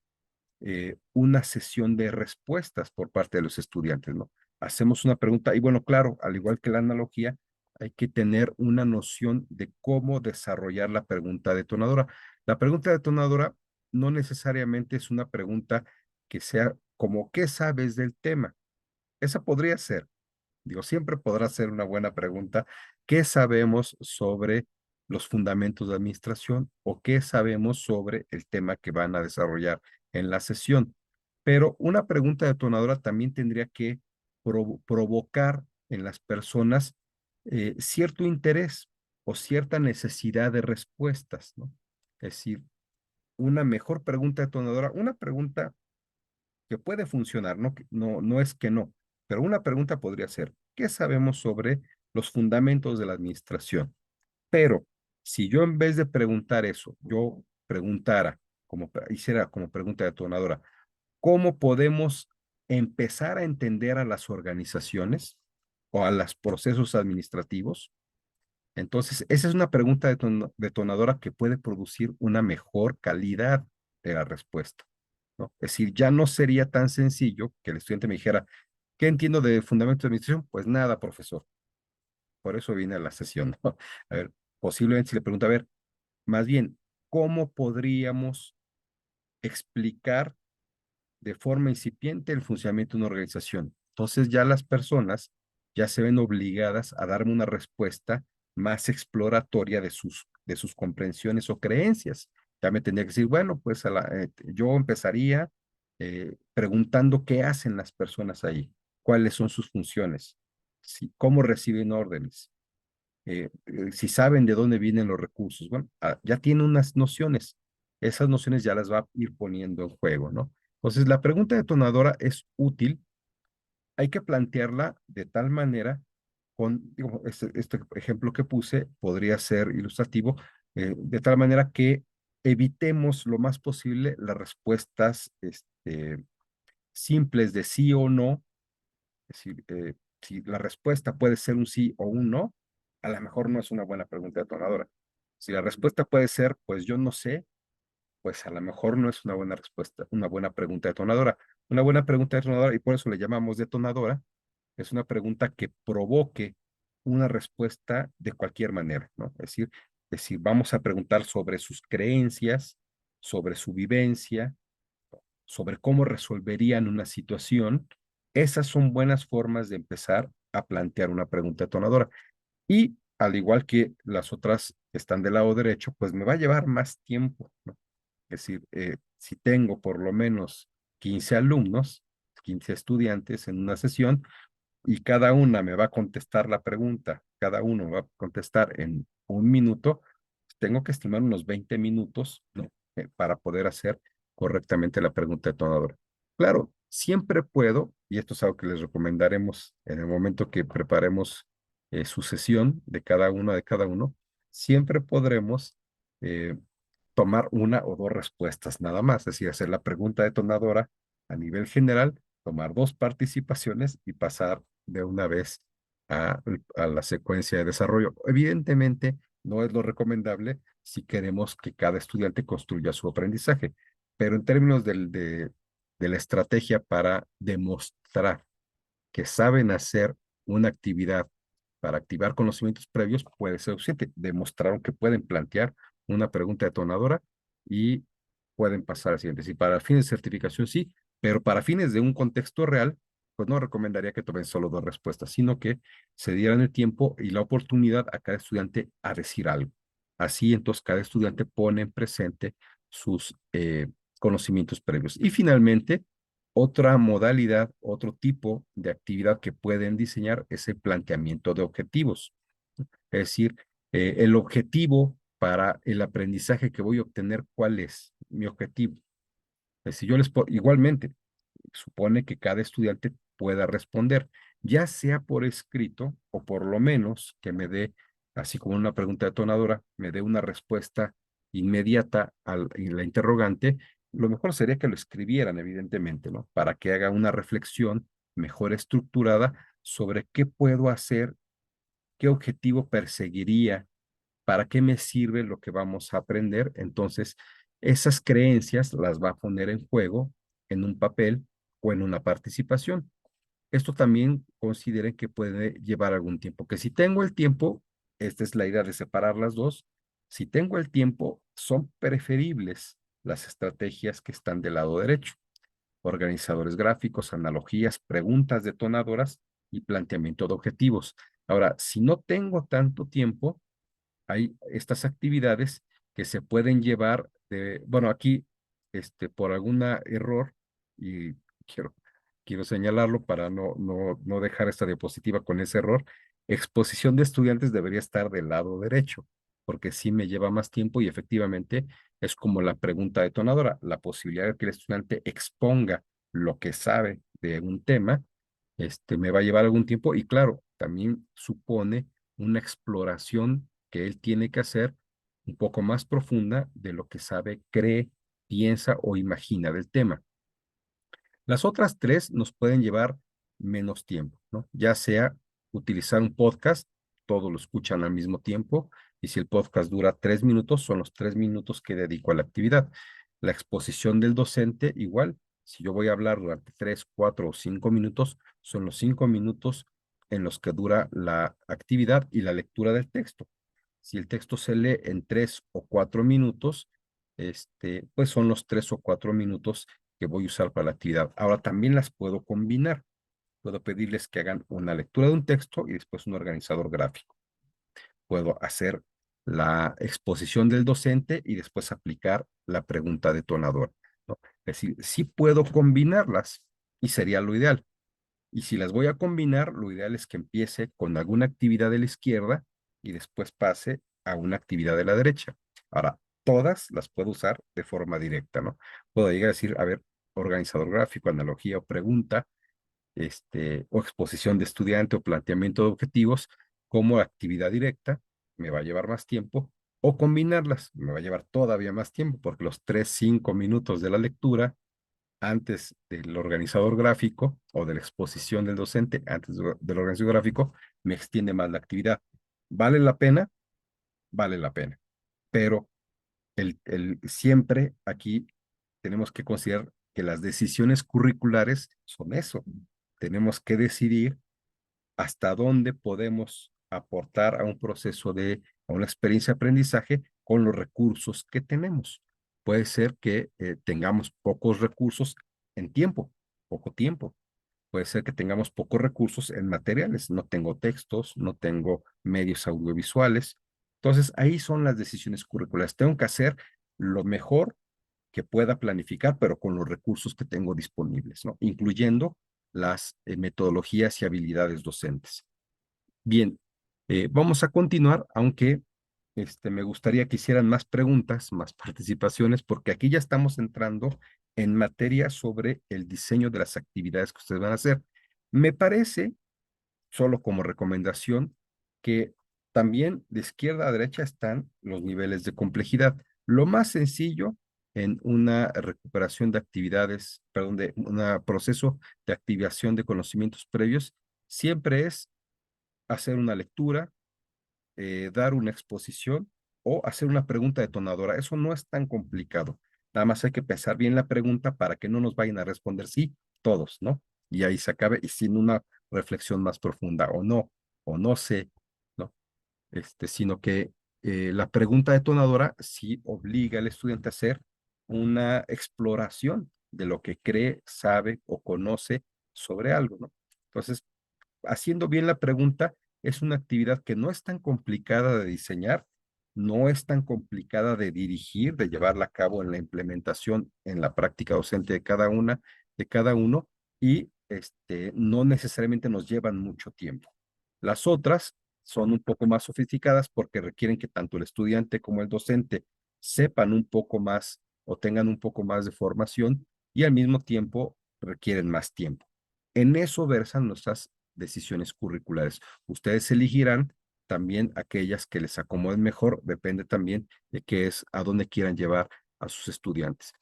una sesión de respuestas por parte de los estudiantes, ¿no? Hacemos una pregunta y bueno, claro, al igual que la analogía, hay que tener una noción de cómo desarrollar la pregunta detonadora. La pregunta detonadora no necesariamente es una pregunta que sea como, ¿qué sabes del tema? Esa podría ser, digo, siempre podrá ser una buena pregunta. ¿Qué sabemos sobre los fundamentos de administración o qué sabemos sobre el tema que van a desarrollar en la sesión? Pero una pregunta detonadora también tendría que provocar en las personas cierto interés o cierta necesidad de respuestas, ¿no? Es decir, una mejor pregunta detonadora, una pregunta que puede funcionar, no es que no, pero una pregunta podría ser, ¿qué sabemos sobre los fundamentos de la administración? Pero si yo en vez de preguntar eso, yo preguntara, hiciera como pregunta detonadora, ¿cómo podemos empezar a entender a las organizaciones o a los procesos administrativos? Entonces, esa es una pregunta detonadora que puede producir una mejor calidad de la respuesta, ¿no? Es decir, ya no sería tan sencillo que el estudiante me dijera, ¿qué entiendo de fundamentos de administración? Pues nada, profesor. Por eso vine a la sesión, ¿no? A ver, posiblemente si le pregunto, a ver, más bien, ¿cómo podríamos explicar de forma incipiente el funcionamiento de una organización? Entonces ya las personas ya se ven obligadas a darme una respuesta más exploratoria de sus comprensiones o creencias. Ya me tendría que decir, bueno, pues yo empezaría preguntando qué hacen las personas ahí, cuáles son sus funciones, cómo reciben órdenes, si saben de dónde vienen los recursos. Bueno, ya tiene unas nociones. Esas nociones ya las va a ir poniendo en juego, ¿no? Entonces, la pregunta detonadora es útil. Hay que plantearla de tal manera, digo, este ejemplo que puse podría ser ilustrativo, de tal manera que evitemos lo más posible las respuestas simples de sí o no. Es decir, si la respuesta puede ser un sí o un no, a lo mejor no es una buena pregunta detonadora. Si la respuesta puede ser, pues yo no sé, pues a lo mejor no es una buena respuesta, una buena pregunta detonadora. Una buena pregunta detonadora, y por eso le llamamos detonadora, es una pregunta que provoque una respuesta de cualquier manera, ¿no? Es decir, vamos a preguntar sobre sus creencias, sobre su vivencia, sobre cómo resolverían una situación. Esas son buenas formas de empezar a plantear una pregunta detonadora. Y al igual que las otras que están del lado derecho, pues me va a llevar más tiempo, ¿no? Es decir, si tengo por lo menos 15 alumnos, 15 estudiantes en una sesión, y cada una me va a contestar la pregunta, cada uno me va a contestar en un minuto, tengo que estimar unos 20 minutos, ¿no? Para poder hacer correctamente la pregunta detonadora. Claro, siempre puedo, y esto es algo que les recomendaremos en el momento que preparemos su sesión de cada uno, siempre podremos eh, tomar una o dos respuestas nada más, es decir, hacer la pregunta detonadora a nivel general, tomar dos participaciones y pasar de una vez a la secuencia de desarrollo. Evidentemente, no es lo recomendable si queremos que cada estudiante construya su aprendizaje, pero en términos de la estrategia para demostrar que saben hacer una actividad para activar conocimientos previos, puede ser suficiente. Demostraron que pueden plantear una pregunta detonadora y pueden pasar al siguiente. Si para fines de certificación sí, pero para fines de un contexto real, pues no recomendaría que tomen solo dos respuestas, sino que se dieran el tiempo y la oportunidad a cada estudiante a decir algo. Así, entonces, cada estudiante pone en presente sus conocimientos previos. Y finalmente, otra modalidad, otro tipo de actividad que pueden diseñar es el planteamiento de objetivos. Es decir, el objetivo para el aprendizaje que voy a obtener, ¿cuál es mi objetivo? Si yo igualmente, supone que cada estudiante pueda responder, ya sea por escrito o por lo menos que me dé, así como una pregunta detonadora, me dé una respuesta inmediata a la interrogante. Lo mejor sería que lo escribieran, evidentemente, ¿no? Para que haga una reflexión mejor estructurada sobre qué puedo hacer, qué objetivo perseguiría, para qué me sirve lo que vamos a aprender. Entonces, esas creencias las va a poner en juego en un papel o en una participación. Esto también consideren que puede llevar algún tiempo, que si tengo el tiempo, esta es la idea de separar las dos, si tengo el tiempo, son preferibles las estrategias que están del lado derecho: organizadores gráficos, analogías, preguntas detonadoras y planteamiento de objetivos. Ahora, si no tengo tanto tiempo, hay estas actividades que se pueden llevar bueno, aquí, por algún error, y quiero señalarlo para no dejar esta diapositiva con ese error, exposición de estudiantes debería estar del lado derecho, porque sí me lleva más tiempo y efectivamente es como la pregunta detonadora, la posibilidad de que el estudiante exponga lo que sabe de un tema, me va a llevar algún tiempo y claro, también supone una exploración que él tiene que hacer un poco más profunda de lo que sabe, cree, piensa o imagina del tema. Las otras tres nos pueden llevar menos tiempo, ¿no? Ya sea utilizar un podcast, todos lo escuchan al mismo tiempo, y si el podcast dura 3 minutos, son los 3 minutos que dedico a la actividad. La exposición del docente, igual, si yo voy a hablar durante 3, 4 o 5 minutos, son los 5 minutos en los que dura la actividad y la lectura del texto. Si el texto se lee en 3 o 4 minutos, pues son los 3 o 4 minutos que voy a usar para la actividad. Ahora también las puedo combinar. Puedo pedirles que hagan una lectura de un texto y después un organizador gráfico. Puedo hacer la exposición del docente y después aplicar la pregunta detonadora, ¿no? Es decir, sí puedo combinarlas y sería lo ideal. Y si las voy a combinar, lo ideal es que empiece con alguna actividad de la izquierda y después pase a una actividad de la derecha. Ahora, todas las puedo usar de forma directa, ¿no? Puedo llegar a decir, a ver, organizador gráfico, analogía o pregunta, o exposición de estudiante o planteamiento de objetivos como actividad directa, me va a llevar más tiempo, o combinarlas. Me va a llevar todavía más tiempo porque los 3, 5 minutos de la lectura antes del organizador gráfico o de la exposición del docente, antes del organizador gráfico, me extiende más la actividad. ¿Vale la pena? Vale la pena. Pero siempre aquí tenemos que considerar que las decisiones curriculares son eso. Tenemos que decidir hasta dónde podemos aportar a un proceso a una experiencia de aprendizaje con los recursos que tenemos. Puede ser que tengamos pocos recursos en tiempo, poco tiempo. Puede ser que tengamos pocos recursos en materiales. No tengo textos, no tengo medios audiovisuales. Entonces, ahí son las decisiones curriculares. Tengo que hacer lo mejor que pueda planificar, pero con los recursos que tengo disponibles, ¿no? Incluyendo las metodologías y habilidades docentes. Bien, vamos a continuar, aunque me gustaría que hicieran más preguntas, más participaciones, porque aquí ya estamos entrando en materia sobre el diseño de las actividades que ustedes van a hacer. Me parece, solo como recomendación, que también de izquierda a derecha están los niveles de complejidad. Lo más sencillo en una recuperación de actividades, perdón, de un proceso de activación de conocimientos previos, siempre es hacer una lectura, dar una exposición o hacer una pregunta detonadora. Eso no es tan complicado. Nada más hay que pensar bien la pregunta para que no nos vayan a responder sí todos, ¿no? Y ahí se acabe y sin una reflexión más profunda o no sé, ¿no? Sino que la pregunta detonadora sí obliga al estudiante a hacer una exploración de lo que cree, sabe o conoce sobre algo, ¿no? Entonces, haciendo bien la pregunta, es una actividad que no es tan complicada de diseñar, no es tan complicada de dirigir, de llevarla a cabo en la implementación, en la práctica docente de cada uno, y no necesariamente nos llevan mucho tiempo. Las otras son un poco más sofisticadas porque requieren que tanto el estudiante como el docente sepan un poco más o tengan un poco más de formación y al mismo tiempo requieren más tiempo. En eso versan nuestras decisiones curriculares. Ustedes elegirán también aquellas que les acomoden mejor, depende también de qué es, a dónde quieran llevar a sus estudiantes.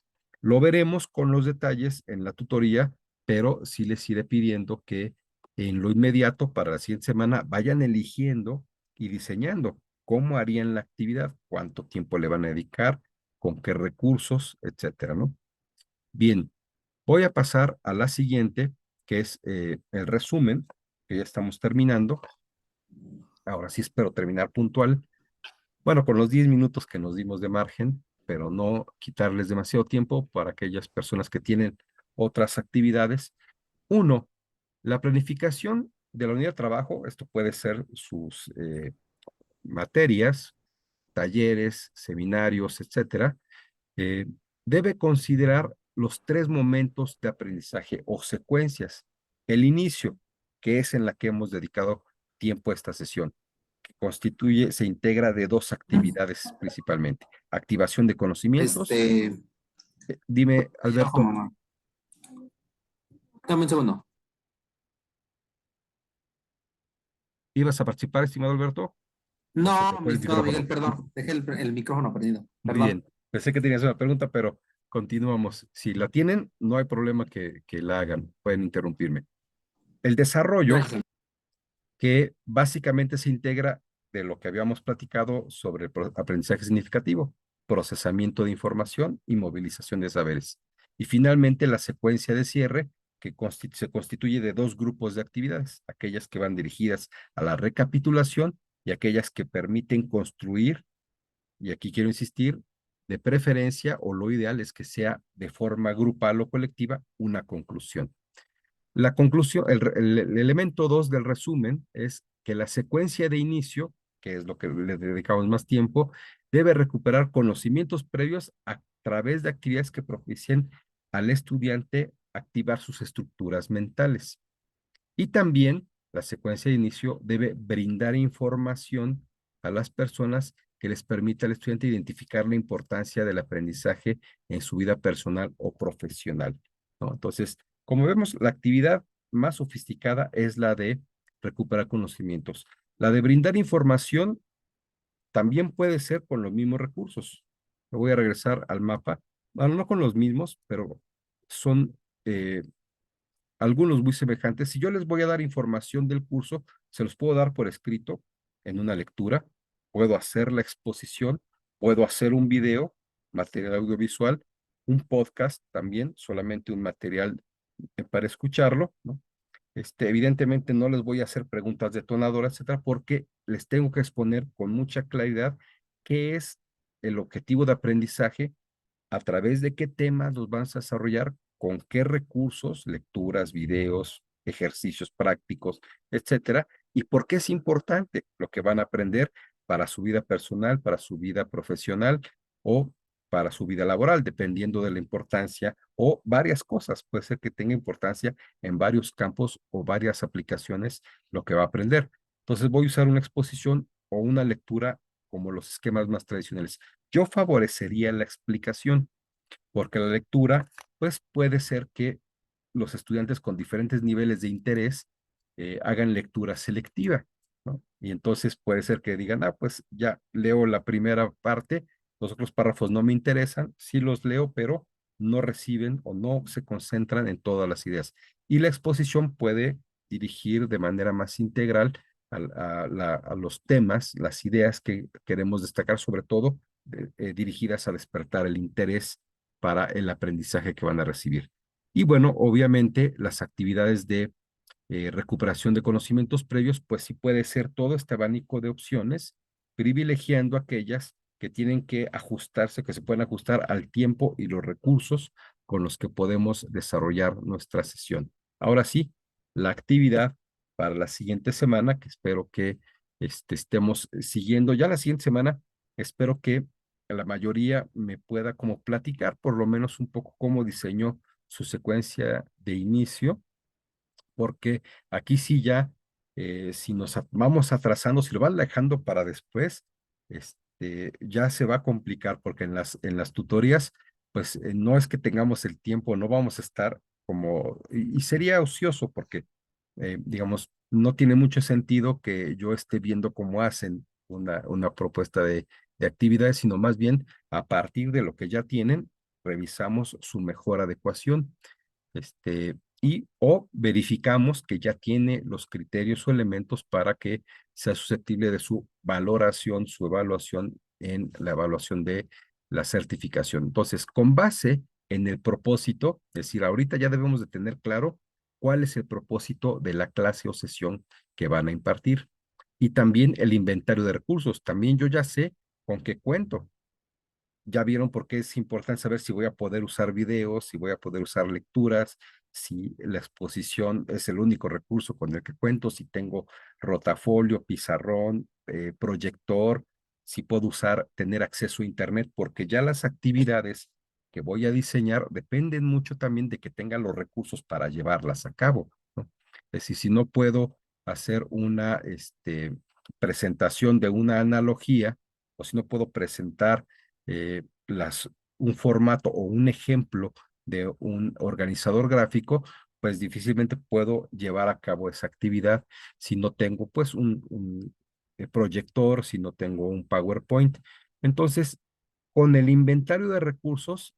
Lo veremos con los detalles en la tutoría, pero sí les iré pidiendo que en lo inmediato para la siguiente semana vayan eligiendo y diseñando cómo harían la actividad, cuánto tiempo le van a dedicar, con qué recursos, etcétera, ¿no? Bien, voy a pasar a la siguiente, que es el resumen, que ya estamos terminando. Ahora sí espero terminar puntual. Bueno, con los 10 minutos que nos dimos de margen, pero no quitarles demasiado tiempo para aquellas personas que tienen otras actividades. Uno, la planificación de la unidad de trabajo, esto puede ser sus materias, talleres, seminarios, etcétera, eh, debe considerar los 3 momentos de aprendizaje o secuencias. El inicio, que es en la que hemos dedicado tiempo a esta sesión, que se integra de 2 actividades principalmente. Activación de conocimientos. Dime, Ojo, Alberto, mamá. Dame un segundo. ¿ibas a participar, estimado Alberto? ¿O se te No, fue mi el estimado micrófono? Miguel, perdón. Dejé el micrófono prendido. Muy Perdón. bien. Pensé que tenías una pregunta, pero continuamos. Si la tienen, no hay problema que la hagan. Pueden interrumpirme. El desarrollo, Gracias. que básicamente se integra de lo que habíamos platicado sobre el aprendizaje significativo, procesamiento de información y movilización de saberes. Y finalmente la secuencia de cierre, que se constituye de 2 grupos de actividades, aquellas que van dirigidas a la recapitulación y aquellas que permiten construir, y aquí quiero insistir, de preferencia o lo ideal es que sea de forma grupal o colectiva una conclusión. La conclusión, el elemento 2 del resumen es que la secuencia de inicio, que es lo que le dedicamos más tiempo, debe recuperar conocimientos previos a través de actividades que propicien al estudiante activar sus estructuras mentales. Y también la secuencia de inicio debe brindar información a las personas que les permita al estudiante identificar la importancia del aprendizaje en su vida personal o profesional, ¿no? Entonces, como vemos, la actividad más sofisticada es la de recuperar conocimientos. La de brindar información También puede ser con los mismos recursos. Me voy a regresar al mapa. Bueno, no con los mismos, pero son algunos muy semejantes. Si yo les voy a dar información del curso, se los puedo dar por escrito en una lectura, puedo hacer la exposición, puedo hacer un video, material audiovisual, un podcast también, solamente un material para escucharlo, ¿no? Evidentemente no les voy a hacer preguntas detonadoras, etcétera, porque les tengo que exponer con mucha claridad qué es el objetivo de aprendizaje, a través de qué temas los van a desarrollar, con qué recursos, lecturas, videos, ejercicios prácticos, etcétera, y por qué es importante lo que van a aprender para su vida personal, para su vida profesional o para su vida laboral, dependiendo de la importancia o varias cosas. Puede ser que tenga importancia en varios campos o varias aplicaciones lo que va a aprender. Entonces voy a usar una exposición o una lectura como los esquemas más tradicionales. Yo favorecería la explicación, porque la lectura, pues puede ser que los estudiantes con diferentes niveles de interés hagan lectura selectiva, ¿no? Y entonces puede ser que digan, ah, pues ya leo la primera parte, los otros párrafos no me interesan, sí los leo, pero no reciben o no se concentran en todas las ideas. Y la exposición puede dirigir de manera más integral a los temas, las ideas que queremos destacar, sobre todo dirigidas a despertar el interés para el aprendizaje que van a recibir. Y bueno, obviamente las actividades de recuperación de conocimientos previos, pues sí puede ser todo este abanico de opciones, privilegiando aquellas que tienen que ajustarse, que se pueden ajustar al tiempo y los recursos con los que podemos desarrollar nuestra sesión. Ahora sí, la actividad para la siguiente semana, que espero que estemos siguiendo ya la siguiente semana, espero que la mayoría me pueda como platicar por lo menos un poco cómo diseñó su secuencia de inicio, porque aquí sí ya, si nos vamos atrasando, si lo van dejando para después, ya se va a complicar, porque en las tutorías, pues no es que tengamos el tiempo, no vamos a estar como, y sería ocioso, porque, digamos, no tiene mucho sentido que yo esté viendo cómo hacen una propuesta de actividades, sino más bien a partir de lo que ya tienen, revisamos su mejor adecuación y o verificamos que ya tiene los criterios o elementos para que sea susceptible de su valoración, su evaluación en la evaluación de la certificación. Entonces, con base en el propósito, es decir, ahorita ya debemos de tener claro cuál es el propósito de la clase o sesión que van a impartir. Y también el inventario de recursos. También yo ya sé con qué cuento. Ya vieron por qué es importante saber si voy a poder usar videos, si voy a poder usar lecturas, si la exposición es el único recurso con el que cuento, si tengo rotafolio, pizarrón, proyector, si puedo usar, tener acceso a internet, porque ya las actividades que voy a diseñar dependen mucho también de que tenga los recursos para llevarlas a cabo, ¿no? Es decir, si no puedo hacer una presentación de una analogía, o si no puedo presentar un formato o un ejemplo de un organizador gráfico, pues difícilmente puedo llevar a cabo esa actividad si no tengo pues un proyector, si no tengo un PowerPoint. Entonces, con el inventario de recursos,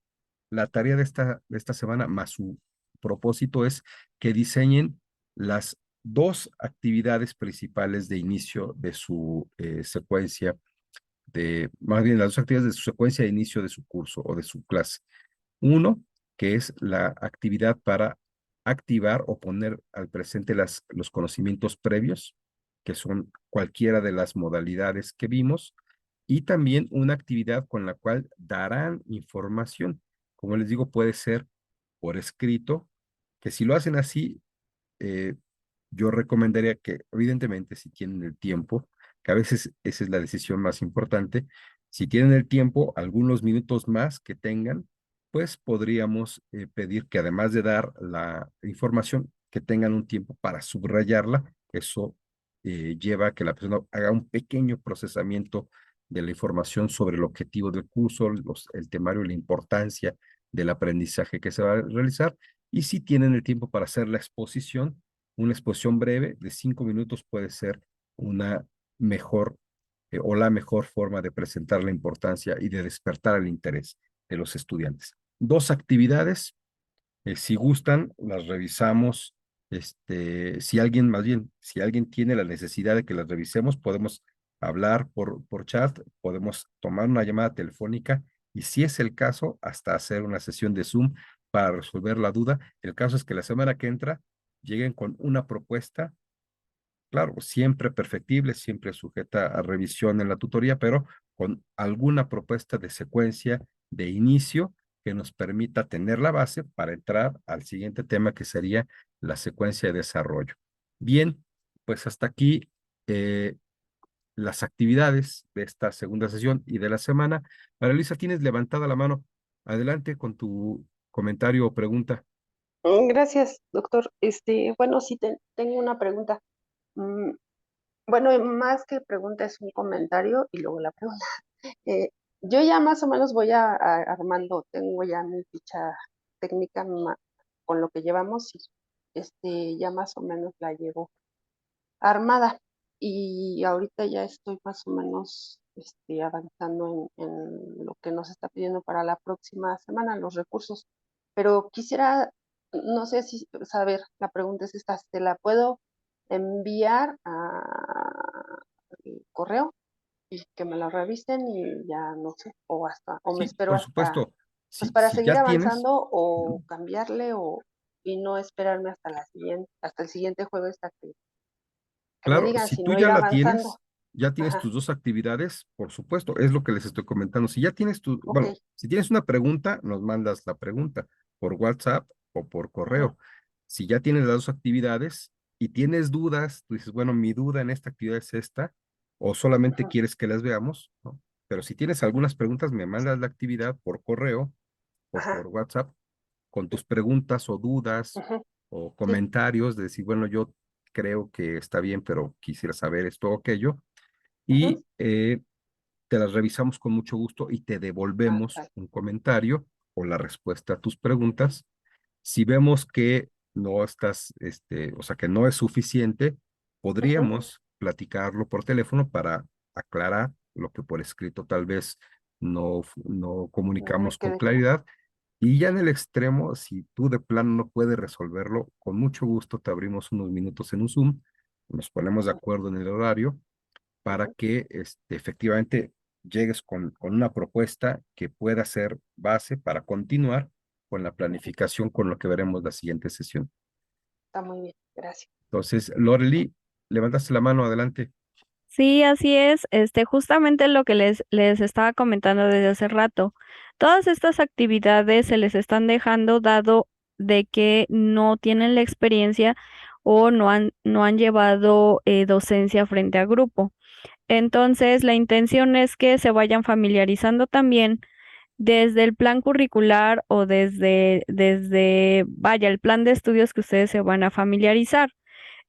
la tarea de esta semana más su propósito es que diseñen las dos actividades principales de inicio de su secuencia más bien las dos actividades de su secuencia de inicio de su curso o de su clase. Uno, que es la actividad para activar o poner al presente los conocimientos previos, que son cualquiera de las modalidades que vimos, y también una actividad con la cual darán información. Como les digo, puede ser por escrito, que si lo hacen así, eh, yo recomendaría que, evidentemente, si tienen el tiempo, que a veces esa es la decisión más importante, si tienen el tiempo, algunos minutos más que tengan, pues podríamos pedir que además de dar la información, que tengan un tiempo para subrayarla. Eso lleva a que la persona haga un pequeño procesamiento de la información sobre el objetivo del curso, el temario y la importancia del aprendizaje que se va a realizar. Y si tienen el tiempo para hacer la exposición, una exposición breve de 5 minutos puede ser una mejor o la mejor forma de presentar la importancia y de despertar el interés de los estudiantes. 2 actividades, si gustan, las revisamos. Si alguien, más bien, si alguien tiene la necesidad de que las revisemos, podemos hablar por chat, podemos tomar una llamada telefónica y si es el caso, hasta hacer una sesión de Zoom para resolver la duda. El caso es que la semana que entra lleguen con una propuesta, claro, siempre perfectible, siempre sujeta a revisión en la tutoría, pero con alguna propuesta de secuencia de inicio que nos permita tener la base para entrar al siguiente tema que sería la secuencia de desarrollo. Bien, pues hasta aquí las actividades de esta segunda sesión y de la semana. María Luisa, tienes levantada la mano. Adelante con tu comentario o pregunta. Gracias, doctor. Bueno, sí, tengo una pregunta. Mm, Bueno, más que pregunta es un comentario y luego la pregunta. Eh, yo ya más o menos voy armando, tengo ya mi ficha técnica con lo que llevamos y ya más o menos la llevo armada y ahorita ya estoy más o menos avanzando en lo que nos está pidiendo para la próxima semana, los recursos. Pero quisiera, no sé si saber, la pregunta es esta, ¿te la puedo enviar a correo y que me la revisen y ya no sé, o me Sí, espero por hasta, supuesto. pues Si, para si seguir ya tienes, avanzando o ujú, cambiarle y no esperarme hasta el siguiente jueves hasta que me claro, digan, si tú sino ya ir la avanzando. tienes, ya tienes Ajá, tus 2 actividades, por supuesto, es lo que les estoy comentando. Si ya tienes ok. bueno, si tienes una pregunta, nos mandas la pregunta por WhatsApp o por Ujú, correo. Si ya tienes las 2 actividades y tienes dudas, tú dices, bueno, mi duda en esta actividad es esta, o solamente ujú, quieres que las veamos, ¿no? Pero si tienes algunas preguntas, me mandas la actividad por correo o por ajá, WhatsApp con tus preguntas o dudas ujú, o sí, comentarios de decir, bueno, yo creo que está bien, pero quisiera saber esto o aquello, ujú. y te las revisamos con mucho gusto y te devolvemos Vale, un comentario o la respuesta a tus preguntas. Si vemos que no estás, o sea, que no es suficiente, ujú, podríamos platicarlo por teléfono para aclarar lo que por escrito tal vez no no me comunicamos con quedé claro. claridad y ya en el extremo, si tú de plano no puedes resolverlo, con mucho gusto te abrimos unos minutos en un Zoom, nos ponemos de Ujú, acuerdo en el horario para ujú, que efectivamente llegues con una propuesta que pueda ser base para continuar con la ujú. planificación con lo que veremos la siguiente sesión. Está muy bien, gracias. Entonces, Lorely, levantaste la mano, adelante. Sí, así es. Justamente lo que les estaba comentando desde hace rato. Todas estas actividades se les están dejando dado de que no tienen la experiencia o no han llevado docencia frente a grupo. Entonces, la intención es que se vayan familiarizando también desde el plan curricular o vaya, el plan de estudios que ustedes se van a familiarizar.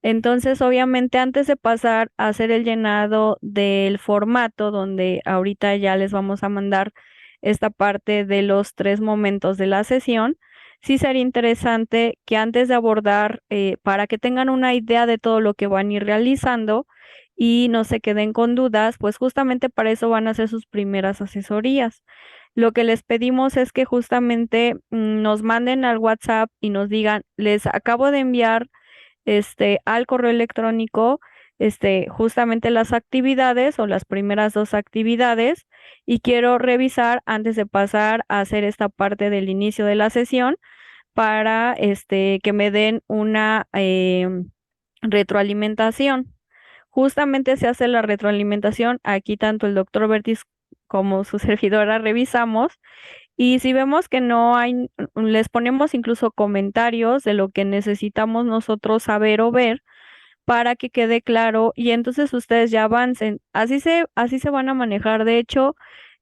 Entonces, obviamente, antes de pasar a hacer el llenado del formato, donde ahorita ya les vamos a mandar esta parte de los 3 momentos de la sesión, sí sería interesante que antes de abordar, para que tengan una idea de todo lo que van a ir realizando y no se queden con dudas, pues justamente para eso van a hacer sus primeras asesorías. Lo que les pedimos es que justamente nos manden al WhatsApp y nos digan, les acabo de enviar al correo electrónico, justamente las actividades o las primeras 2 actividades y quiero revisar antes de pasar a hacer esta parte del inicio de la sesión para, que me den una retroalimentación. Justamente se hace la retroalimentación, aquí tanto el doctor Bertis como su servidora revisamos y si vemos que no hay, les ponemos incluso comentarios de lo que necesitamos nosotros saber o ver para que quede claro y entonces ustedes ya avancen. Así se van a manejar. De hecho,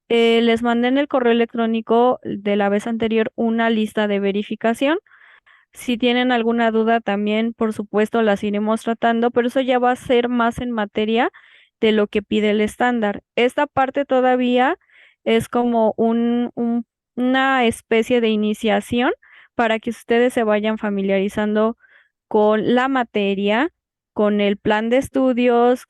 les mandé en el correo electrónico de la vez anterior una lista de verificación. Si tienen alguna duda también, por supuesto, las iremos tratando, pero eso ya va a ser más en materia de lo que pide el estándar. Esta parte todavía es como una especie de iniciación para que ustedes se vayan familiarizando con la materia, con el plan de estudios.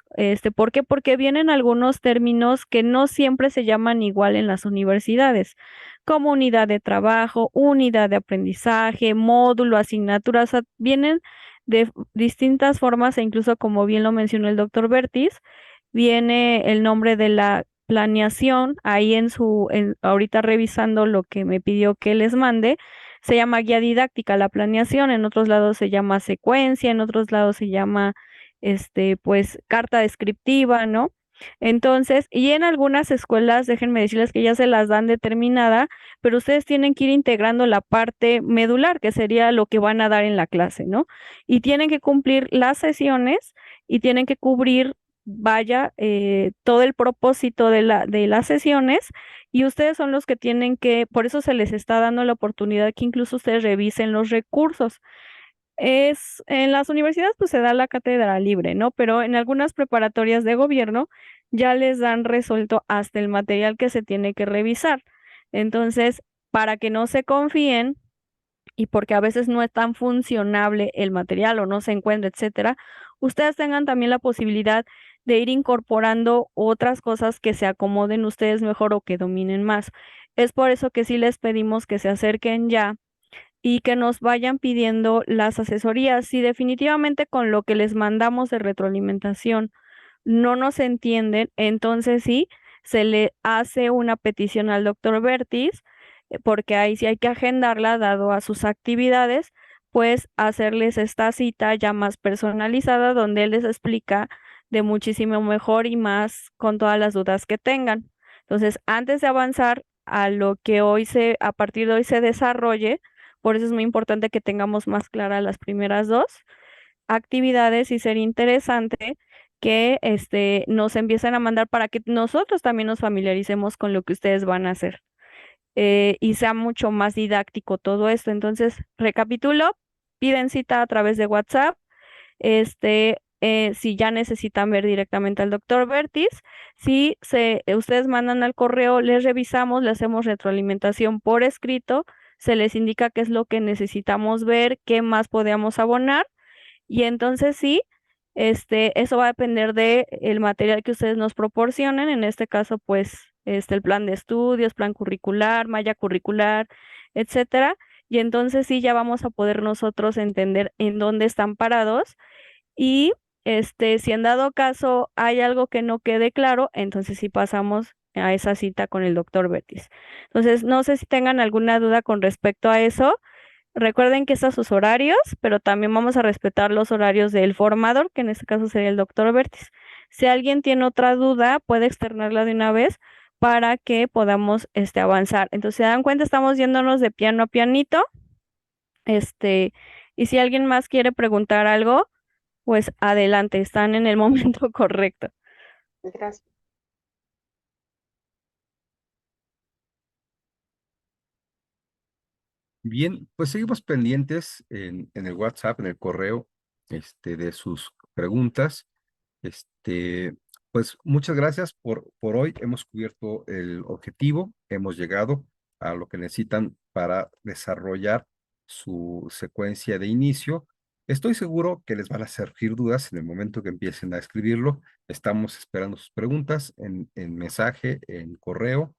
¿Por qué? Porque vienen algunos términos que no siempre se llaman igual en las universidades, como unidad de trabajo, unidad de aprendizaje, módulo, asignatura, o sea, vienen de distintas formas e incluso como bien lo mencionó el doctor Bertis, viene el nombre de la planeación ahí ahorita revisando lo que me pidió que les mande, se llama guía didáctica la planeación, en otros lados se llama secuencia, en otros lados se llama, pues, carta descriptiva, ¿no? Entonces, y en algunas escuelas, déjenme decirles que ya se las dan determinada, pero ustedes tienen que ir integrando la parte medular, que sería lo que van a dar en la clase, ¿no? Y tienen que cumplir las sesiones y tienen que cubrir, vaya, todo el propósito de las sesiones, y ustedes son los que tienen que, por eso se les está dando la oportunidad que incluso ustedes revisen los recursos. En las universidades pues se da la cátedra libre, ¿no? Pero en algunas preparatorias de gobierno ya les dan resuelto hasta el material que se tiene que revisar. Entonces, para que no se confíen y porque a veces no es tan funcionable el material o no se encuentra, etcétera, ustedes tengan también la posibilidad de ir incorporando otras cosas que se acomoden ustedes mejor o que dominen más. Es por eso que sí les pedimos que se acerquen ya y que nos vayan pidiendo las asesorías. Si definitivamente con lo que les mandamos de retroalimentación no nos entienden, entonces sí, se le hace una petición al doctor Bertis, porque ahí sí hay que agendarla, dado a sus actividades, pues hacerles esta cita ya más personalizada, donde él les explica de muchísimo mejor y más con todas las dudas que tengan. Entonces, antes de avanzar a lo que a partir de hoy se desarrolle, por eso es muy importante que tengamos más claras las primeras dos actividades y sería interesante que nos empiecen a mandar para que nosotros también nos familiaricemos con lo que ustedes van a hacer, y sea mucho más didáctico todo esto. Entonces, recapitulo, piden cita a través de WhatsApp, si ya necesitan ver directamente al doctor Bertis, si ustedes mandan al correo, les revisamos, le hacemos retroalimentación por escrito, se les indica qué es lo que necesitamos ver, qué más podemos abonar, y entonces sí, eso va a depender de el material que ustedes nos proporcionen, en este caso, pues, el plan de estudios, plan curricular, malla curricular, etcétera, y entonces sí ya vamos a poder nosotros entender en dónde están parados y, si en dado caso hay algo que no quede claro, entonces sí pasamos a esa cita con el doctor Betis. Entonces, no sé si tengan alguna duda con respecto a eso. Recuerden que están sus horarios, pero también vamos a respetar los horarios del formador, que en este caso sería el doctor Bertis. Si alguien tiene otra duda, puede externarla de una vez para que podamos avanzar. Entonces, se dan cuenta, estamos yéndonos de piano a pianito. Y si alguien más quiere preguntar algo, pues adelante, están en el momento correcto. Gracias. Bien, pues seguimos pendientes en el WhatsApp, en el correo, de sus preguntas. Este, pues muchas gracias por hoy. Hemos cubierto el objetivo, hemos llegado a lo que necesitan para desarrollar su secuencia de inicio. Estoy seguro que les van a surgir dudas en el momento que empiecen a escribirlo. Estamos esperando sus preguntas en mensaje, en correo,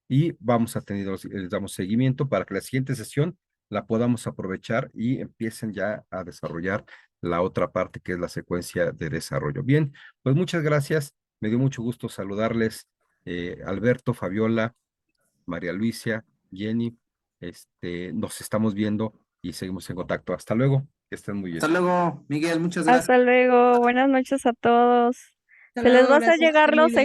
y les damos seguimiento para que la siguiente sesión la podamos aprovechar y empiecen ya a desarrollar la otra parte que es la secuencia de desarrollo. Bien, pues muchas gracias. Me dio mucho gusto saludarles, Alberto, Fabiola, María Luisa, Jenny. Nos estamos viendo y seguimos en contacto. Hasta luego. Que estén muy bien. Hasta luego, Miguel, muchas gracias. Hasta luego, buenas noches a todos. Hasta Se les luego, va a hacer gracias, llegar estén muy los bien.